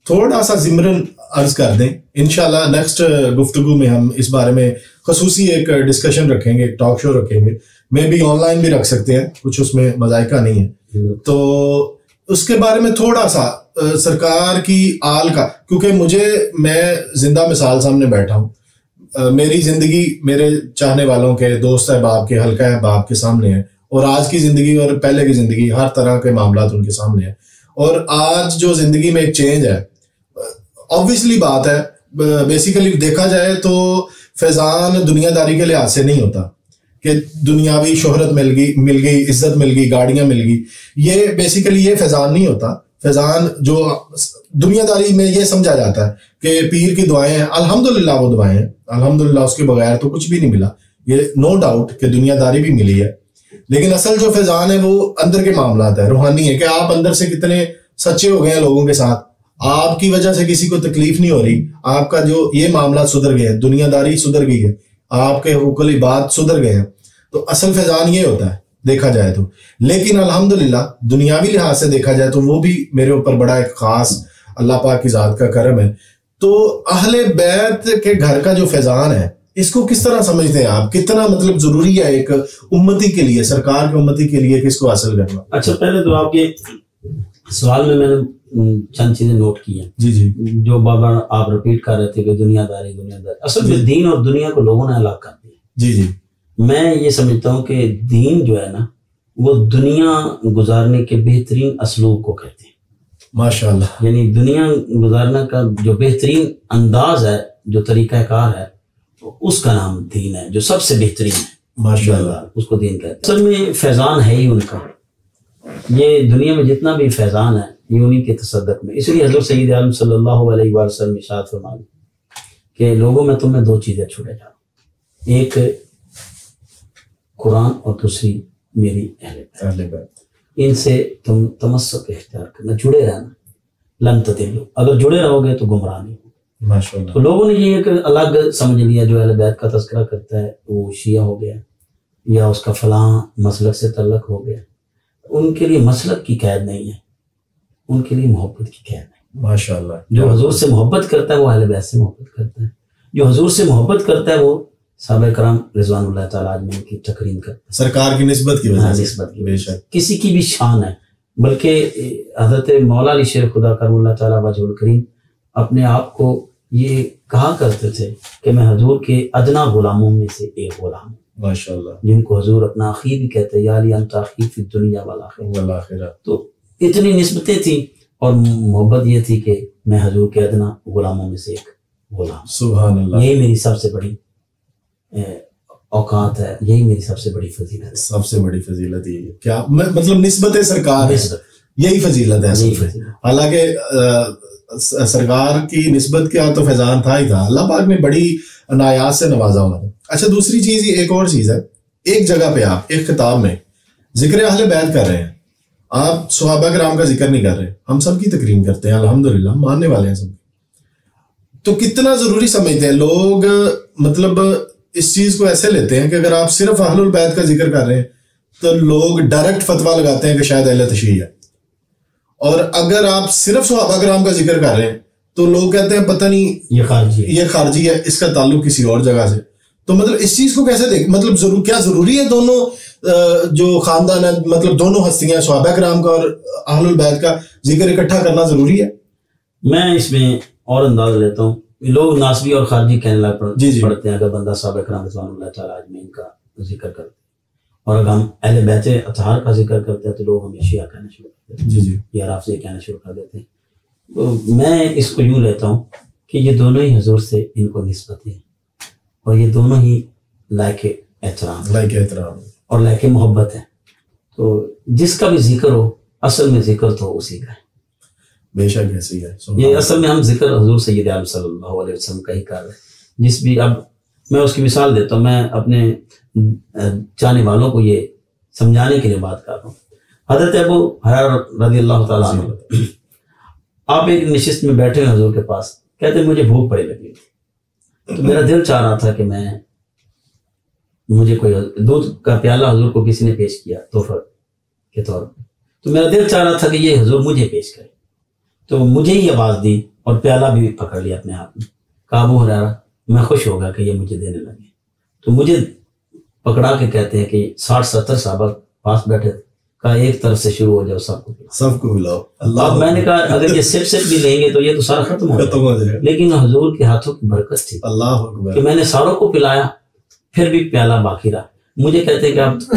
تھوڑا سا ضمن عرض کر دیں. انشاءاللہ نیکسٹ گفتگو میں ہم اس بارے میں خصوصی ایک ڈسکشن رکھیں گے، ایک ٹاک شو رکھیں گے. میں بھی آن لائن بھی رکھ سکتے ہیں، کچھ اس میں مذائقہ نہیں ہے. تو اس کے بارے میں تھوڑا سا سرکار کی آل کا، کیونکہ میں زندہ مثال سامنے بیٹھا ہوں. میری زندگی میرے چاہنے والوں کے، دوست احباب کے، حلقہ احباب کے سامنے ہے، اور آج کی زندگی اور پہلے کی زندگی ہر طرح کے معاملات ان کے سامنے ہیں. اور آج جو زندگی میں ایک چینج ہے، obviously بات ہے، بیسیکلی دیکھا جائے تو فیضان دنیا داری کے لحاظ سے نہیں ہوتا کہ دنیاوی شہرت مل گئی، عزت مل گئی، گاڑیاں مل گئی. یہ بیسیکلی یہ فیضان نہیں ہوتا. فیضان جو دنیا داری میں یہ سمجھا جاتا ہے کہ پیر کی دعائیں ہیں، الحمدللہ وہ دعائیں ہیں، الحمدللہ اس کے بغیر تو کچھ بھی نہیں ملا. یہ نو ڈاؤٹ کہ دنیا داری بھی ملی ہے، لیکن اصل جو فیضان ہے وہ اندر کے معاملات ہے، روحانی ہے. کہ آپ اندر سے کتنے سچے ہو گئے ہیں لوگوں کے ساتھ، آپ کی وجہ سے کسی کو تکلیف نہیں ہو رہی، آپ کا جو یہ معاملات سدھر گئے ہیں، دنیا داری سدھر گئی ہے، آپ کے حقوق العباد سدھر گئے ہیں. تو اصل فیضان یہ ہوتا ہے دیکھا جائے تو. لیکن الحمدللہ دنیاوی لحاظ سے دیکھا جائے تو وہ بھی میرے اوپر بڑا ایک خاص اللہ پاک کی ذات کا کرم ہے. تو اہل بیت کے گھر کا جو فیضان ہے اس کو کس طرح سمجھتے ہیں آپ؟ کتنا مطلب ضروری ہے ایک امتی کے لیے، سرکار کے امتی کے لیے کہ اس کو حاصل کرنا؟ اچھا پہلے تو آپ کے سوال میں نے چند چیزیں نوٹ کی ہیں. جی جی. جو بابا آپ ریپیٹ کر رہے تھے کہ دنیا داری. اصل میں دین اور دنیا کو لوگوں نے الگ کر دیا. جی جی. میں یہ سمجھتا ہوں کہ دین جو ہے نا وہ دنیا گزارنے کے بہترین اسلوب کو کہتے ہیں. ماشاء اللہ. یعنی دنیا گزارنے کا جو بہترین انداز ہے، جو طریقہ کار ہے، اس کا نام دین ہے، جو سب سے بہترین ہے. ماشاء اللہ. اس کو دین کہتے ہیں. اصل میں فیضان ہے ہی ان کا. یہ دنیا میں جتنا بھی فیضان ہے یہ انہی کے تصدق میں. اس لیے حضرت سید عالم صلی اللہ علیہ وسلم ارشاد فرمائے کہ لوگوں میں تمہیں دو چیزیں چھوڑے جا، ایک قرآن اور دوسری میری اہل بیت. ان سے تم تمسک اختیار کرنا، جڑے رہنا. لن تضلوا، اگر جڑے رہو گے تو گمراہ نہیں ہو. ماشاءاللہ. تو لوگوں نے یہ ایک الگ سمجھ لیا، جو اہل بیت کا تذکرہ کرتا ہے وہ شیعہ ہو گیا یا اس کا فلاں مسلک سے تعلق ہو گیا. ان کے لیے مسلک کی قید نہیں ہے، ان کے لیے محبت کی قید ہے. ماشاءاللہ. جو حضور سے محبت کرتا ہے وہ اہل بیت سے محبت کرتا ہے. جو حضور سے محبت کرتا ہے وہ صحابہ کرام رضوان اللہ تعالیٰ عنہم کی تکریم کرتا ہے، سرکار کی نسبت کی وجہ سے. نسبت کی بے شک کسی کی بھی شان ہے. بلکہ حضرت مولا علی شیر خدا کرم اللہ تعالیٰ وجہ الکریم اپنے آپ کو یہ کہا کرتے تھے کہ میں حضور کے ادنا غلاموں میں سے ایک غلام ہوں. ماشاءاللہ. جن کو حضور اپنا اخی بھی کہتے ہیں، یا علی انت اخی فی الدنیا والآخرہ. تو اتنی نسبتیں تھیں اور محبت یہ تھی کہ میں حضور کے ادنا غلاموں میں سے ایک غلام. سبحان اللہ. یہی میری سب سے بڑی اوقات ہے، یہی میری سب سے بڑی فضیلت ہے. سب سے بڑی فضیلت یہ کیا مطلب نسبت سرکار ہے، یہی فضیلت ہے. حالانکہ سرکار کی نسبت کیا تو فیضان تھا ہی تھا، اللہ پاک نے بڑی عنایات سے نوازا ہوا تھا. اچھا دوسری چیز، ایک اور چیز ہے، ایک جگہ پہ آپ ایک خطاب میں ذکر اہل بیت کر رہے ہیں، آپ صحابہ کرام کا ذکر نہیں کر رہے. ہم سب کی تکریم کرتے ہیں الحمدللہ، ماننے والے ہیں سب. تو کتنا ضروری سمجھتے ہیں لوگ، مطلب اس چیز کو ایسے لیتے ہیں کہ اگر آپ صرف اہل البیت کا ذکر کر رہے ہیں تو لوگ ڈائریکٹ فتویٰ لگاتے ہیں کہ شاید اہل تشیع ہے، اور اگر آپ صرف صحابہ کرام کا ذکر کر رہے ہیں تو لوگ کہتے ہیں پتہ نہیں یہ خارجی ہے، اس کا تعلق کسی اور جگہ سے. تو مطلب اس چیز کو کیسے دیکھ، مطلب کیا ضروری ہے دونوں جو خاندان ہے، مطلب دونوں ہستیاں صحابہ کرام کا اور اہل البیت کا ذکر اکٹھا کرنا ضروری ہے؟ میں اس میں اور انداز لیتا ہوں. لوگ ناسبی اور خارجی کہنے لگ پڑتے ہیں اگر بندہ صحابہ کرام رضوان اللہ تعالیٰ اجمعین کا ذکر کرتے ہیں، اور اگر ہم اہل بیت اطہار کا ذکر کرتے ہیں تو لوگ ہمیں شیعہ کہنا شروع کرتے ہیں، یا رافضی کہنا شروع کر دیتے ہیں. تو میں اس کو یوں لیتا ہوں کہ یہ دونوں ہی حضور سے ان کو نسبت ہے، اور یہ دونوں ہی لائق احترام اور لائق محبت ہے. تو جس کا بھی ذکر ہو اصل میں ذکر تو اسی کا ہے. بے شک ایسی ہے. یہ اصل میں ہم ذکر حضور سید عالم صلی اللہ علیہ وسلم کا ہی کر رہے ہیں. جس بھی، اب میں اس کی مثال دیتا ہوں، میں اپنے چاہنے والوں کو یہ سمجھانے کے لیے بات کر رہا ہوں. حضرت ابو ہریرہ رضی اللہ تعالیٰ عنہ، آپ ایک نشست میں بیٹھے ہیں حضور کے پاس، کہتے ہیں مجھے بھوک پڑی لگی، تو میرا دل چاہ رہا تھا کہ مجھے کوئی دودھ کا پیالہ حضور کو کسی نے پیش کیا تحفہ کے طور پہ، تو میرا دل چاہ رہا تھا کہ یہ حضور مجھے پیش کرے. تو مجھے ہی آواز دی اور پیالہ بھی پکڑ لیا اپنے ہاتھ میں. کہا ابو ہریرہ، میں خوش ہو گیا کہ یہ مجھے دینے لگے. تو مجھے پکڑا کے کہتے ہیں کہ 60-70 صحابہ پاس بیٹھے تھے، کہا ایک طرف سے شروع ہو جاؤ، سب کو ملاؤ. اب میں نے کہا اگر یہ صرف بھی لیں گے تو یہ تو سارا ختم ہو جائے گا، لیکن حضور کے ہاتھوں کی برکت تھی کہ میں نے ساروں کو پلایا، پھر بھی پیالہ باقی رہا. مجھے کہتے ہیں کہ آپ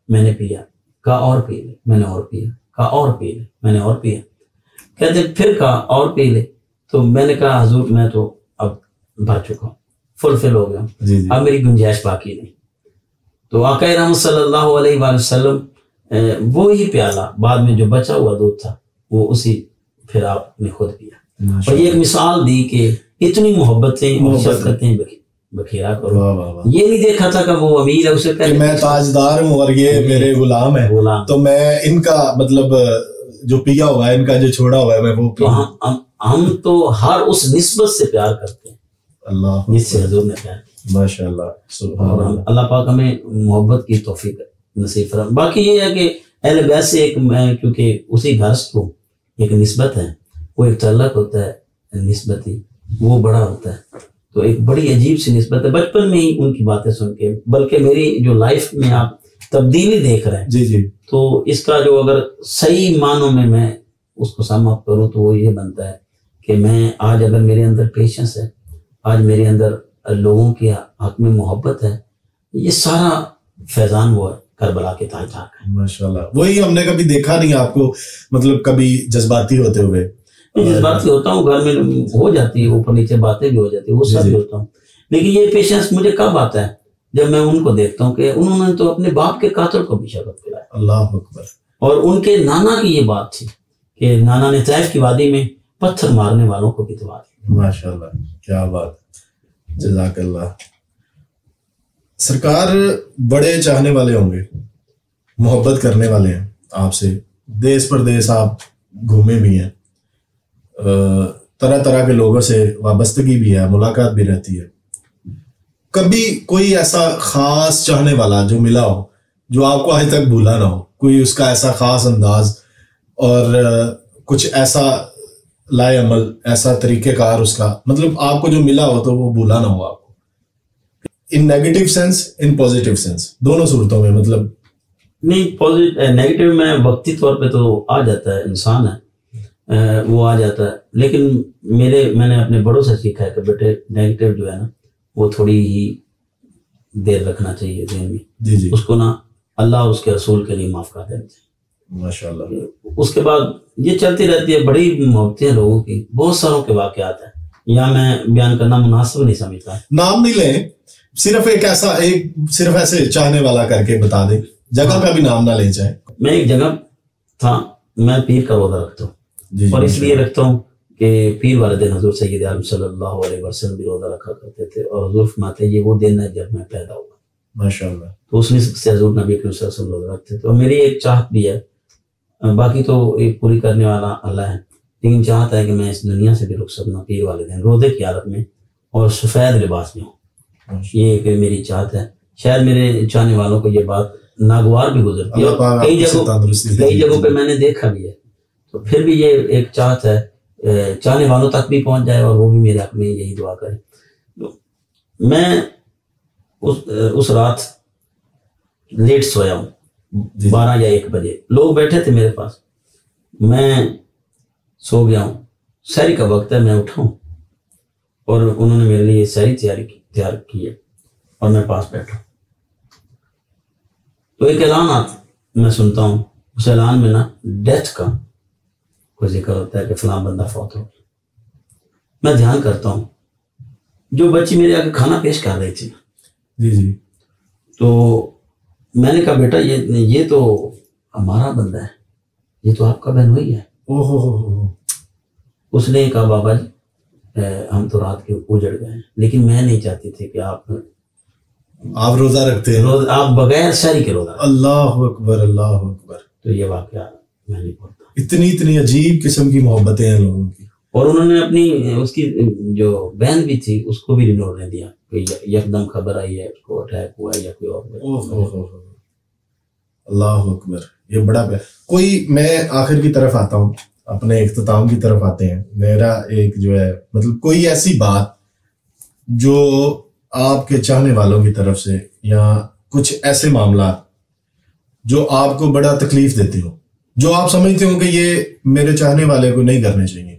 میں نے پیا، کہا اور پی لے، میں نے اور پیا، کہا اور پی لے، میں نے اور پیا. کہتے پھر کہا اور پی لے. تو میں نے کہا حضور میں تو اب بھر چکا ہوں، فل ہو گیا ہوں، اب میری گنجائش باقی نہیں. تو آقا رحمت صلی اللہ علیہ وآلہ وسلم وہی پیالہ بعد میں جو بچا ہوا دودھ تھا وہ اسی پھر آپ نے خود پیا. اور یہ ایک مثال دی کہ اتنی محبتیں اور شفقتیں بکھیرا کرو. یہ نہیں دیکھا تھا کہ وہ امیر ہے اسے کہ میں تاجدار ہوں اور یہ میرے غلام ہے، تو میں ان کا مطلب جو پیا ہوا ہے، ان کا جو چھوڑا ہوا ہے میں وہ تو ہم تو ہر اس نسبت سے پیار کرتے ہیں اللہ جس سے حضور نے پیار کیا. ماشاء اللہ. اور اللہ پاک ہمیں محبت کی توفیق نصیب فرمائے. باقی یہ ہے کہ اہل بیت سے ایک میں کیونکہ اسی گھرست کو ایک نسبت ہے، وہ ایک تعلق ہوتا ہے نسبتی، وہ بڑا ہوتا ہے. تو ایک بڑی عجیب سی نسبت ہے بچپن میں ہی ان کی باتیں سن کے، بلکہ میری جو لائف میں آپ تبدیلی دیکھ رہے ہیں تو اس کا جو اگر صحیح معنوں میں اس کو سم اپ کروں تو وہ یہ بنتا ہے کہ میں آج اگر میرے اندر پیشنس ہے، آج میرے اندر لوگوں کے حق میں محبت ہے، یہ سارا فیضان وہ ہے کربلا کے تاجدار کا. ماشاءاللہ. وہی ہم نے کبھی دیکھا نہیں آپ کو مطلب کبھی جذباتی ہوتے ہوئے. جذباتی ہوتا ہوں، گھر میں ہو جاتی ہے، اوپر نیچے باتیں بھی ہو جاتی ہے، وہ سب بھی ہوتا ہوں، لیکن یہ پیشنس مجھے کب آتا ہے جب میں ان کو دیکھتا ہوں کہ انہوں نے تو اپنے باپ کے قاتل کو بھی شربت پلایا. اللہ اکبر. اور ان کے نانا کی یہ بات تھی کہ نانا نے طائف کی وادی میں پتھر مارنے والوں کو بھی دعا دی. ماشاءاللہ، کیا بات، جزاک اللہ. سرکار بڑے چاہنے والے ہوں گے، محبت کرنے والے ہیں آپ سے، دیس پردیس آپ گھومے بھی ہیں، طرح طرح کے لوگوں سے وابستگی بھی ہے، ملاقات بھی رہتی ہے. کبھی کوئی ایسا خاص چاہنے والا جو ملا ہو جو آپ کو آج تک بھولا نہ ہو، کوئی اس کا ایسا خاص انداز اور کچھ ایسا لائے عمل، ایسا طریقہ کار اس کا، مطلب آپ کو جو ملا ہو تو وہ بھولا نہ ہو آپ کو، in negative sense in positive sense, دونوں صورتوں میں؟ مطلب نہیں، نیگیٹو میں وقتی طور پہ تو آ جاتا ہے، انسان ہے وہ آ جاتا ہے، لیکن میں نے اپنے بڑوں سے سیکھا ہے کہ بیٹے نیگیٹو جو ہے نا وہ تھوڑی ہی دیر رکھنا چاہیے ذہن میں، اس کو نا اللہ اور اس کے رسول کے لیے معاف کر دینا چاہیے. ماشاءاللہ. اس کے بعد یہ چلتی رہتی ہے، بڑی محبتیں لوگوں کی، بہت ساروں کے واقعات ہیں یا میں بیان کرنا مناسب نہیں سمجھتا. نام نہیں لیں, صرف صرف ایسے چاہنے والا کر کے بتا دیں, جگہ کا بھی نام نہ لے جائیں. میں ایک جگہ تھا, میں پیر کا روزہ رکھتا ہوں, اور اس لیے رکھتا ہوں کہ پیر والے دن حضور سید عالم صلی اللہ علیہ وسلم بھی روزہ رکھا کرتے تھے, اور حضور فرماتے یہ وہ دن ہے جب میں پیدا ہوا. ماشاءاللہ. تو اس نسبت سے حضور نبی کریم صلی اللہ علیہ وسلم روزہ رکھتے تھے. اور میری ایک چاہت بھی ہے, باقی تو ایک پوری کرنے والا اللہ ہے, لیکن چاہتا ہے کہ میں اس دنیا سے بھی رخصت نہ پیر والے دن روزے کی حالت میں اور سفید لباس میں ہوں. یہ ایک میری چاہت ہے. شاید میرے چاہنے والوں کو یہ بات ناگوار بھی گزرتی ہے, کئی جگہوں پہ میں نے دیکھا بھی ہے, تو پھر بھی یہ ایک چاہت ہے چاہنے والوں تک بھی پہنچ جائے اور وہ بھی میرے حق میں یہی دعا کرے. میں اس رات لیٹ سویا ہوں, 12 یا 1 بجے. لوگ بیٹھے تھے میرے پاس, میں سو گیا ہوں. سحری کا وقت ہے, میں اٹھا ہوں اور انہوں نے میرے لیے سحری تیار کی ہے اور میں پاس بیٹھا. تو ایک اعلان آتا میں سنتا ہوں, اس اعلان میں نا ڈیتھ کا کوئی ذکر ہوتا ہے کہ فلاں بندہ فوت ہو گیا. میں دھیان کرتا ہوں, جو بچی میرے آگے کھانا پیش کر رہی تھی, جی تو میں نے کہا بیٹا یہ تو ہمارا بندہ ہے, یہ تو آپ کا بہنوئی ہے. اس نے کہا بابا جی ہم تو رات کے اجڑ گئے ہیں, لیکن میں نہیں چاہتی تھی کہ آپ روزہ رکھتے ہیں, آپ بغیر سحری کے روزہ. اللہ اکبر اللہ اکبر. تو یہ واقعہ میں نہیں بولتا. اتنی عجیب قسم کی محبتیں ہیں لوگوں کی. اور انہوں نے اپنی اس کی جو بہن بھی تھی اس کو بھی رینور نے دیا کہ یکدم خبر آئی ہے اس کو اٹیک ہوا ہے یا کوئی اور. اللہ اکبر. یہ بڑا کوئی, میں آخر کی طرف آتا ہوں, اپنے اختتام کی طرف آتے ہیں. میرا ایک جو ہے مطلب کوئی ایسی بات جو آپ کے چاہنے والوں کی طرف سے, یا کچھ ایسے معاملات جو آپ کو بڑا تکلیف دیتے ہو, جو آپ سمجھتے ہو کہ یہ میرے چاہنے والے کو نہیں کرنے چاہیے.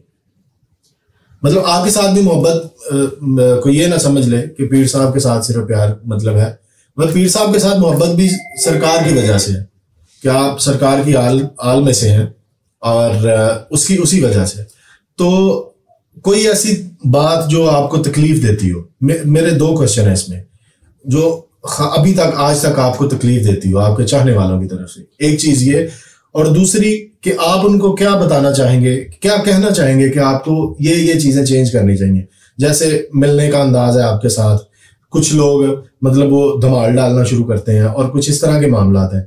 مطلب آپ کے ساتھ بھی محبت کو یہ نہ سمجھ لے کہ پیر صاحب کے ساتھ صرف پیار مطلب ہے, مگر پیر صاحب کے ساتھ محبت بھی سرکار کی وجہ سے ہے کہ آپ سرکار کی آل میں سے ہیں, اور اسی وجہ سے. تو کوئی ایسی بات جو آپ کو تکلیف دیتی ہو. میرے 2 کوشچن ہیں اس میں, جو ابھی تک آج تک آپ کو تکلیف دیتی ہو آپ کے چاہنے والوں کی طرف سے. ایک چیز یہ, اور دوسری کہ آپ ان کو کیا بتانا چاہیں گے, کیا کہنا چاہیں گے کہ آپ کو یہ چیزیں چینج کرنی چاہیے. جیسے ملنے کا انداز ہے آپ کے ساتھ, کچھ لوگ مطلب وہ دھمال ڈالنا شروع کرتے ہیں, اور کچھ اس طرح کے معاملات ہیں.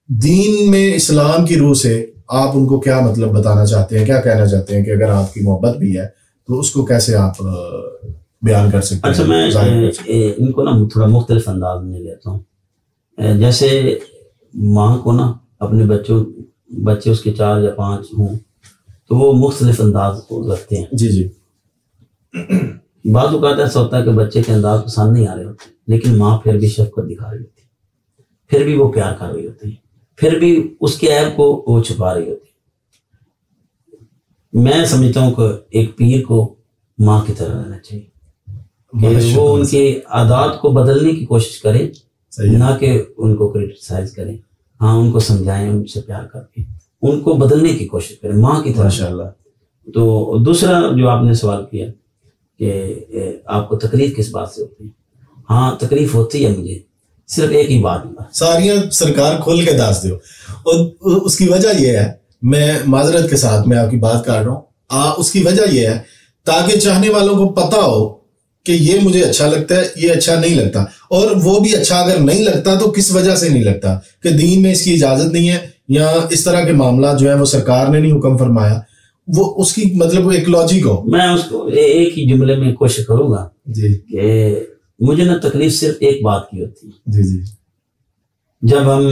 دین میں اسلام کی روح سے آپ ان کو کیا مطلب بتانا چاہتے ہیں, کیا کہنا چاہتے ہیں کہ اگر آپ کی محبت بھی ہے تو اس کو کیسے آپ بیان کر سکتے ہیں؟ اچھا, میں ان کو نا تھوڑا مختلف انداز میں لیتا ہوں. جیسے ماں کو نا اپنے بچے اس کے 4 یا 5 ہوں تو وہ مختلف انداز رکھتے ہیں. جی. بعض اوقات ایسا ہوتا ہے کہ بچے کے انداز پسند نہیں آ رہے ہوتے, لیکن ماں پھر بھی شفقت دکھا رہی ہوتی ہے, پھر بھی وہ پیار کر رہی ہوتی ہے, پھر بھی اس کے عیب کو وہ چھپا رہی ہوتی ہے. میں سمجھتا ہوں کہ ایک پیر کو ماں کی طرح رہنا چاہیے, کہ وہ ان کے عادات کو بدلنے کی کوشش کرے, نہ کہ ان کو کرٹیسائز کریں. ہاں, ان کو سمجھائیں, ان سے پیار کر کے ان کو بدلنے کی کوشش کریں ماں کی طرح. ماشاءاللہ. تو دوسرا جو آپ نے سوال کیا کہ آپ کو تکلیف کس بات سے ہوتی ہے, ہاں تکلیف ہوتی ہے مجھے صرف ایک ہی بات, ساریاں سرکار کھول کے داس دو. اور اس کی وجہ یہ ہے, میں معذرت کے ساتھ میں آپ کی بات کر رہا ہوں, اس کی وجہ یہ ہے تاکہ چاہنے والوں کو پتہ ہو کہ یہ مجھے اچھا لگتا ہے, یہ اچھا نہیں لگتا, اور وہ بھی اچھا اگر نہیں لگتا تو کس وجہ سے نہیں لگتا, کہ دین میں اس کی اجازت نہیں ہے, یا اس طرح کے معاملات جو ہیں وہ سرکار نے نہیں حکم فرمایا, وہ اس کی مطلب ایک لاجک ہو. میں اس کو ایک ہی جملے میں کوشش کروں گا جی کہ مجھے نا تکلیف صرف ایک بات کی ہوتی ہے. جی. جب ہم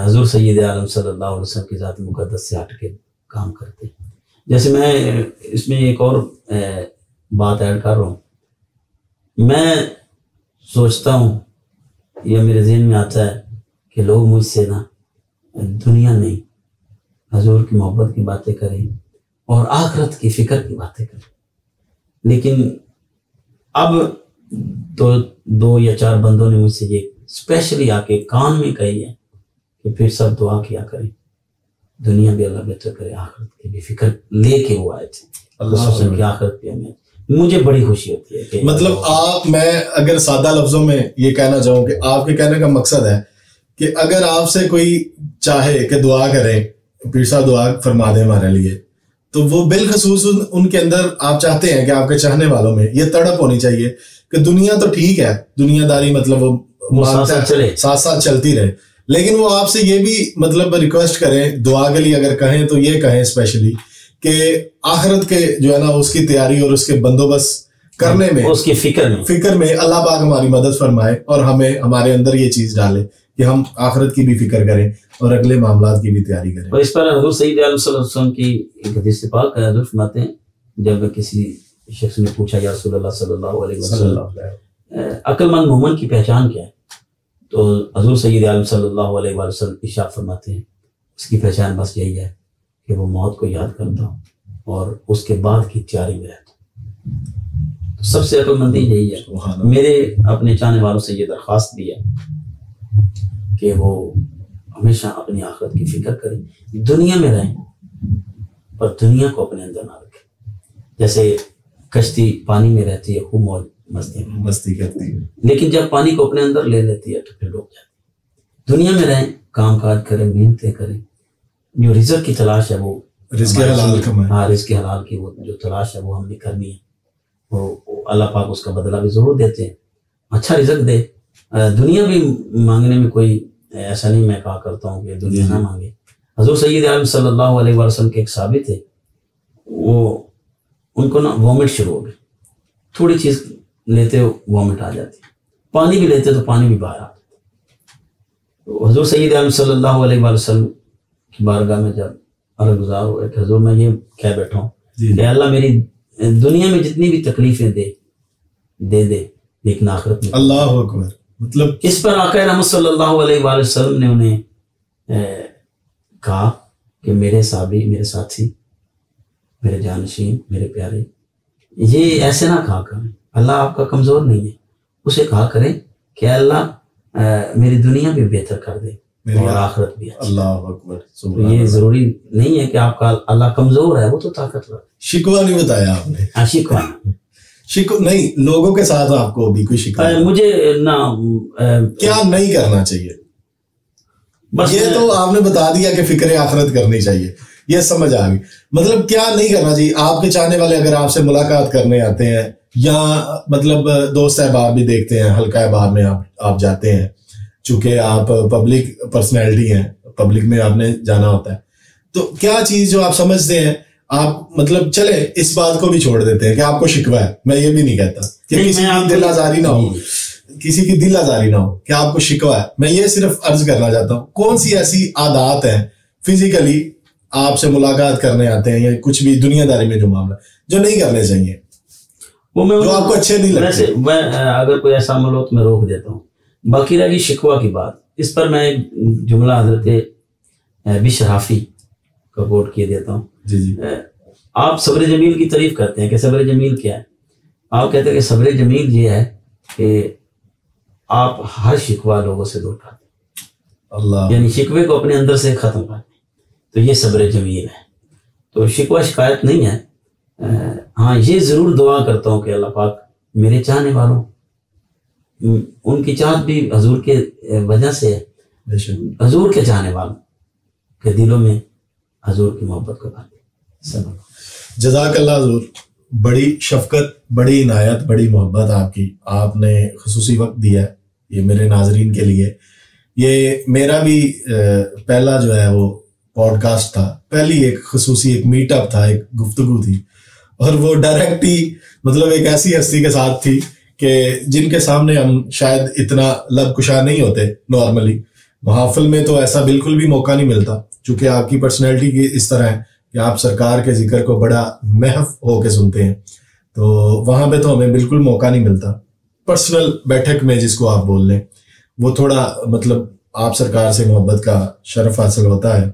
حضور سید عالم صلی اللہ علیہ وسلم کی ذات مقدس سے ہٹ کے کام کرتے ہیں. جیسے میں اس میں ایک اور بات ایڈ کر رہا ہوں. میں سوچتا ہوں یا میرے ذہن میں آتا ہے کہ لوگ مجھ سے نا دنیا نہیں حضور کی محبت کی باتیں کریں اور آخرت کی فکر کی باتیں کریں, لیکن اب تو 2 یا 4 بندوں نے مجھ سے یہ اسپیشلی آ کے کان میں کہی ہے کہ پھر سب دعا کیا کریں, دنیا بھی اللہ بہتر کرے, آخرت کی بھی فکر لے کے وہ آئے تھے. اللہ کی آخرت پہ ہمیں مجھے بڑی خوشی ہوتی ہے کہ مطلب آپ، میں اگر سادہ لفظوں میں یہ کہنا چاہوں کہ آپ کے کہنے کا مقصد ہے کہ اگر آپ سے کوئی چاہے کہ دعا کریں، پیر صاحب دعا فرما دیں ہمارے لیے، تو وہ بالخصوص ان کے اندر آپ چاہتے ہیں کہ آپ کے چاہنے والوں میں یہ تڑپ ہونی چاہیے کہ دنیا تو ٹھیک ہے، دنیا داری مطلب وہ ساتھ ساتھ چلتی رہے، لیکن وہ آپ سے یہ بھی مطلب ریکویسٹ کریں دعا کے لیے، اگر کہیں تو یہ کہیں اسپیشلی کہ آخرت کے جو ہے نا اس کی تیاری اور اس کے بندوبست کرنے میں، اس کی فکر میں اللہ پاک ہماری مدد فرمائے اور ہمیں ہمارے اندر یہ چیز ڈالے کہ ہم آخرت کی بھی فکر کریں اور اگلے معاملات کی بھی تیاری کریں. اور اس پر حضور سید عالم صلی اللہ علیہ وسلم کی ایک حدیث پاک ہے، حضور فرماتے ہیں جب کسی شخص نے پوچھا یا رسول اللہ صلی اللہ علیہ وسلم عقل مند مومن کی پہچان کیا ہے، تو حضور سید عالم صلی اللہ علیہ وسلم ارشاد فرماتے ہیں اس کی پہچان بس یہی ہے کہ وہ موت کو یاد کرتا ہوں اور اس کے بعد کی تیاری میں رہتا ہوں. سب سے عقل مندی یہی ہے. میرے اپنے چاہنے والوں سے یہ درخواست بھی ہے کہ وہ ہمیشہ اپنی آخرت کی فکر کریں، دنیا میں رہیں پر دنیا کو اپنے اندر نہ رکھیں. جیسے کشتی پانی میں رہتی ہے، خوب موج مستی کرتی ہے، لیکن جب پانی کو اپنے اندر لے لیتی ہے تو پھر ڈوب جاتی ہے. دنیا میں رہیں، کام کاج کریں، محنتیں کریں، جو رزق کی تلاش ہے وہ رزق حلال کمائیں. ہاں، رزق حلال کی وہ جو تلاش ہے وہ ہم نے کرنی ہے، وہ اللہ پاک اس کا بدلہ بھی ضرور دیتے ہیں، اچھا رزق دے. دنیا بھی مانگنے میں کوئی ایسا نہیں میں کہا کرتا ہوں کہ دنیا نہ مانگے. حضور سید عالم صلی اللہ علیہ وسلم کے ایک صحابی تھے، وہ ان کو نا وامٹ شروع ہو گئی، تھوڑی چیز لیتے وامٹ آ جاتی، پانی بھی لیتے تو پانی بھی باہر آتا. تو حضور سید عالم صلی اللہ علیہ وسلم کی بارگاہ میں جب عرض گزار ہوئے کہ حضور میں یہ کہہ بیٹھا ہوں کہ اللہ میری دنیا میں جتنی بھی تکلیفیں دے لیکن آخرت میں. اللہ اکبر. مطلب اس پر آقا رحمت صلی اللہ علیہ وسلم نے انہیں کہا کہ میرے صحابی، میرے ساتھی، میرے جانشین، میرے پیارے، یہ ایسے نہ کہا کریں، اللہ آپ کا کمزور نہیں ہے. اسے کہا کریں کہ اللہ میری دنیا بھی بہتر کر دے اور آخرت بھی. اللہ اکبر. یہ ضروری نہیں ہے کہ آپ کا اللہ کمزور ہے، وہ تو طاقتور. شکوہ نہیں بتایا آپ نے. شکوہ نہیں، لوگوں کے ساتھ آپ کو بھی کوئی شکوہ مجھے نہ کیا نہیں کرنا چاہیے. بس یہ تو آپ نے بتا دیا کہ فکر آخرت کرنی چاہیے، یہ سمجھ آ گئی. مطلب کیا نہیں کرنا چاہیے. آپ کے چاہنے والے اگر آپ سے ملاقات کرنے آتے ہیں یا مطلب دوست احباب بھی دیکھتے ہیں، حلقہ احباب میں آپ جاتے ہیں، چونکہ آپ پبلک پرسنالٹی ہیں، پبلک میں آپ نے جانا ہوتا ہے، تو کیا چیز جو آپ سمجھتے ہیں آپ مطلب چلے اس بات کو بھی چھوڑ دیتے ہیں کہ آپ کو شکوہ ہے. میں یہ بھی نہیں کہتا کہ کسی کی دل آزاری نہ ہو، کسی کی دل آزاری نہ ہو کہ آپ کو شکوہ ہے. میں یہ صرف عرض کرنا چاہتا ہوں کون سی ایسی عادات ہیں فزیکلی آپ سے ملاقات کرنے آتے ہیں یا کچھ بھی دنیا داری میں جو معاملہ جو نہیں کرنے چاہیے، جو آپ کو اچھے نہیں لگتے. میں اگر کوئی ایسا عمل ہو تو میں روک دیتا ہوں. باقی رہ گئی شکوہ کی بات، اس پر میں ایک جملہ حضرت بشر حافی کا کوٹ کیے دیتا ہوں. جی. آپ صبر جمیل کی تعریف کرتے ہیں کہ صبر جمیل کیا ہے. آپ کہتے ہیں کہ صبر جمیل یہ ہے کہ آپ ہر شکوہ لوگوں سے دور کرتے ہیں، اللہ، یعنی شکوے کو اپنے اندر سے ختم کرتے ہیں، تو یہ صبر جمیل ہے. تو شکوہ شکایت نہیں ہے. ہاں یہ ضرور دعا کرتا ہوں کہ اللہ پاک میرے چاہنے والوں، ان کی چاہت بھی حضور کے وجہ سے ہے، حضور کے چاہنے والوں کے دلوں میں حضور کی محبت کو بھر دے. جزاک اللہ حضور. بڑی شفقت، بڑی عنایت، بڑی محبت آپ کی. آپ نے خصوصی وقت دیا ہے یہ میرے ناظرین کے لیے. یہ میرا بھی پہلا جو ہے وہ پوڈ کاسٹ تھا، پہلی ایک خصوصی ایک میٹ اپ تھا، ایک گفتگو تھی، اور وہ ڈائریکٹ ہی مطلب ایک ایسی ہستی کے ساتھ تھی کہ جن کے سامنے ہم شاید اتنا لب کشا نہیں ہوتے نارملی. محافل میں تو ایسا بالکل بھی موقع نہیں ملتا، چونکہ آپ کی پرسنالٹی کی اس طرح ہے کہ آپ سرکار کے ذکر کو بڑا محو ہو کے سنتے ہیں، تو وہاں پہ تو ہمیں بالکل موقع نہیں ملتا. پرسنل بیٹھک میں جس کو آپ بول لیں، وہ تھوڑا مطلب آپ سرکار سے محبت کا شرف حاصل ہوتا ہے.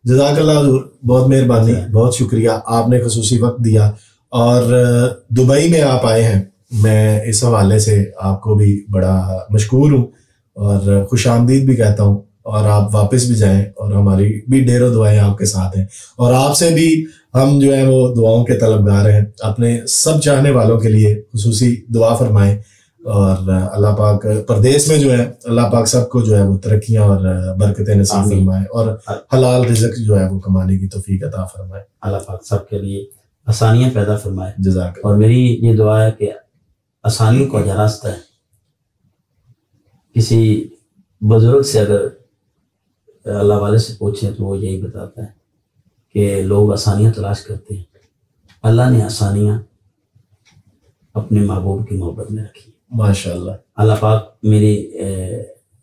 جزاک اللہ حضور، بہت مہربانی، بہت شکریہ. آپ نے خصوصی وقت دیا اور دبئی میں آپ آئے ہیں. میں اس حوالے سے آپ کو بھی بڑا مشکور ہوں اور خوش آمدید بھی کہتا ہوں، اور آپ واپس بھی جائیں، اور ہماری بھی ڈھیروں دعائیں آپ کے ساتھ ہیں. اور آپ سے بھی ہم جو ہے وہ دعاؤں کے طلبگار ہیں. اپنے سب چاہنے والوں کے لیے خصوصی دعا فرمائیں, اور اللہ پاک پردیس میں جو ہے اللہ پاک سب کو جو ہے وہ ترقیاں اور برکتیں نصیب فرمائے, اور حلال رزق جو ہے وہ کمانے کی توفیق عطا فرمائے. اللہ پاک سب کے لیے آسانیاں پیدا فرمائے. جزاک. اور میری یہ دعا ہے کہ آسانیوں کا جو راستہ ہے, کسی بزرگ سے اگر اللہ والے سے پوچھیں تو وہ یہی بتاتا ہے کہ لوگ آسانیاں تلاش کرتے ہیں, اللہ نے آسانیاں اپنے محبوب کی محبت میں رکھی. ماشاء اللہ. اللہ پاک میری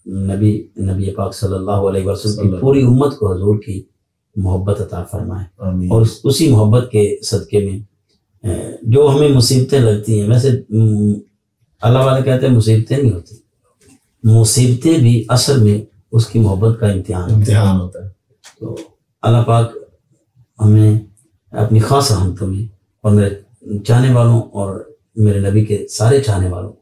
نبی پاک صلی اللہ علیہ وسلم کی پوری امت کو حضور کی محبت عطا فرمائے. آمین. اور اسی محبت کے صدقے میں جو ہمیں مصیبتیں لگتی ہیں, ویسے اللہ والے کہتے ہیں مصیبتیں نہیں ہوتی, مصیبتیں بھی اصل میں اس کی محبت کا امتحان ہوتا ہے. تو اللہ پاک ہمیں اپنی خاص رحمتوں میں اور میرے چاہنے والوں اور میرے نبی کے سارے چاہنے والوں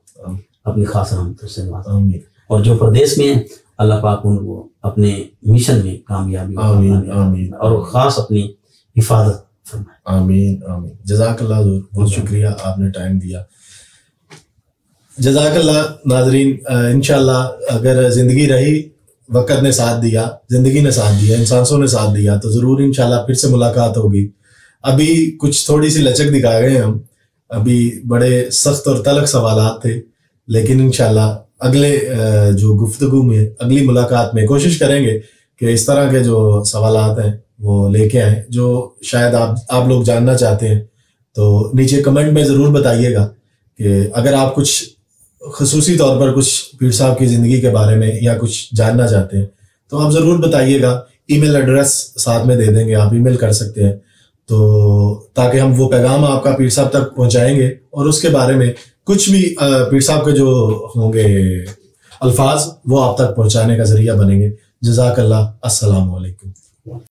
اپنی خاص رحمتوں سے نوازے, اور جو پردیس میں ہیں اللہ پاک ان کو اپنے مشن میں کامیابی اور خاص اپنی حفاظت فرمائے. آمین آمین. جزاک اللہ حضور, بہت شکریہ آپ نے ٹائم دیا. جزاک اللہ. ناظرین, انشاءاللہ اگر زندگی رہی, وقت نے ساتھ دیا, زندگی نے ساتھ دیا, انسانوں نے ساتھ دیا, تو ضرور انشاءاللہ پھر سے ملاقات ہوگی. ابھی کچھ تھوڑی سی لچک دکھا گئے ہم, ابھی بڑے سخت اور تلخ سوالات تھے, لیکن انشاءاللہ اگلے جو گفتگو میں, اگلی ملاقات میں کوشش کریں گے کہ اس طرح کے جو سوالات ہیں وہ لے کے آئیں جو شاید آپ لوگ جاننا چاہتے ہیں. تو نیچے کمنٹ میں ضرور بتائیے گا کہ اگر آپ کچھ خصوصی طور پر کچھ پیر صاحب کی زندگی کے بارے میں یا کچھ جاننا چاہتے ہیں تو آپ ضرور بتائیے گا. ای میل ایڈریس ساتھ میں دے دیں گے, آپ ای میل کر سکتے ہیں, تو تاکہ ہم وہ پیغام آپ کا پیر صاحب تک پہنچائیں گے, اور اس کے بارے میں کچھ بھی پیر صاحب کے جو ہوں گے الفاظ وہ آپ تک پہنچانے کا ذریعہ بنیں گے. جزاک اللہ. السلام علیکم.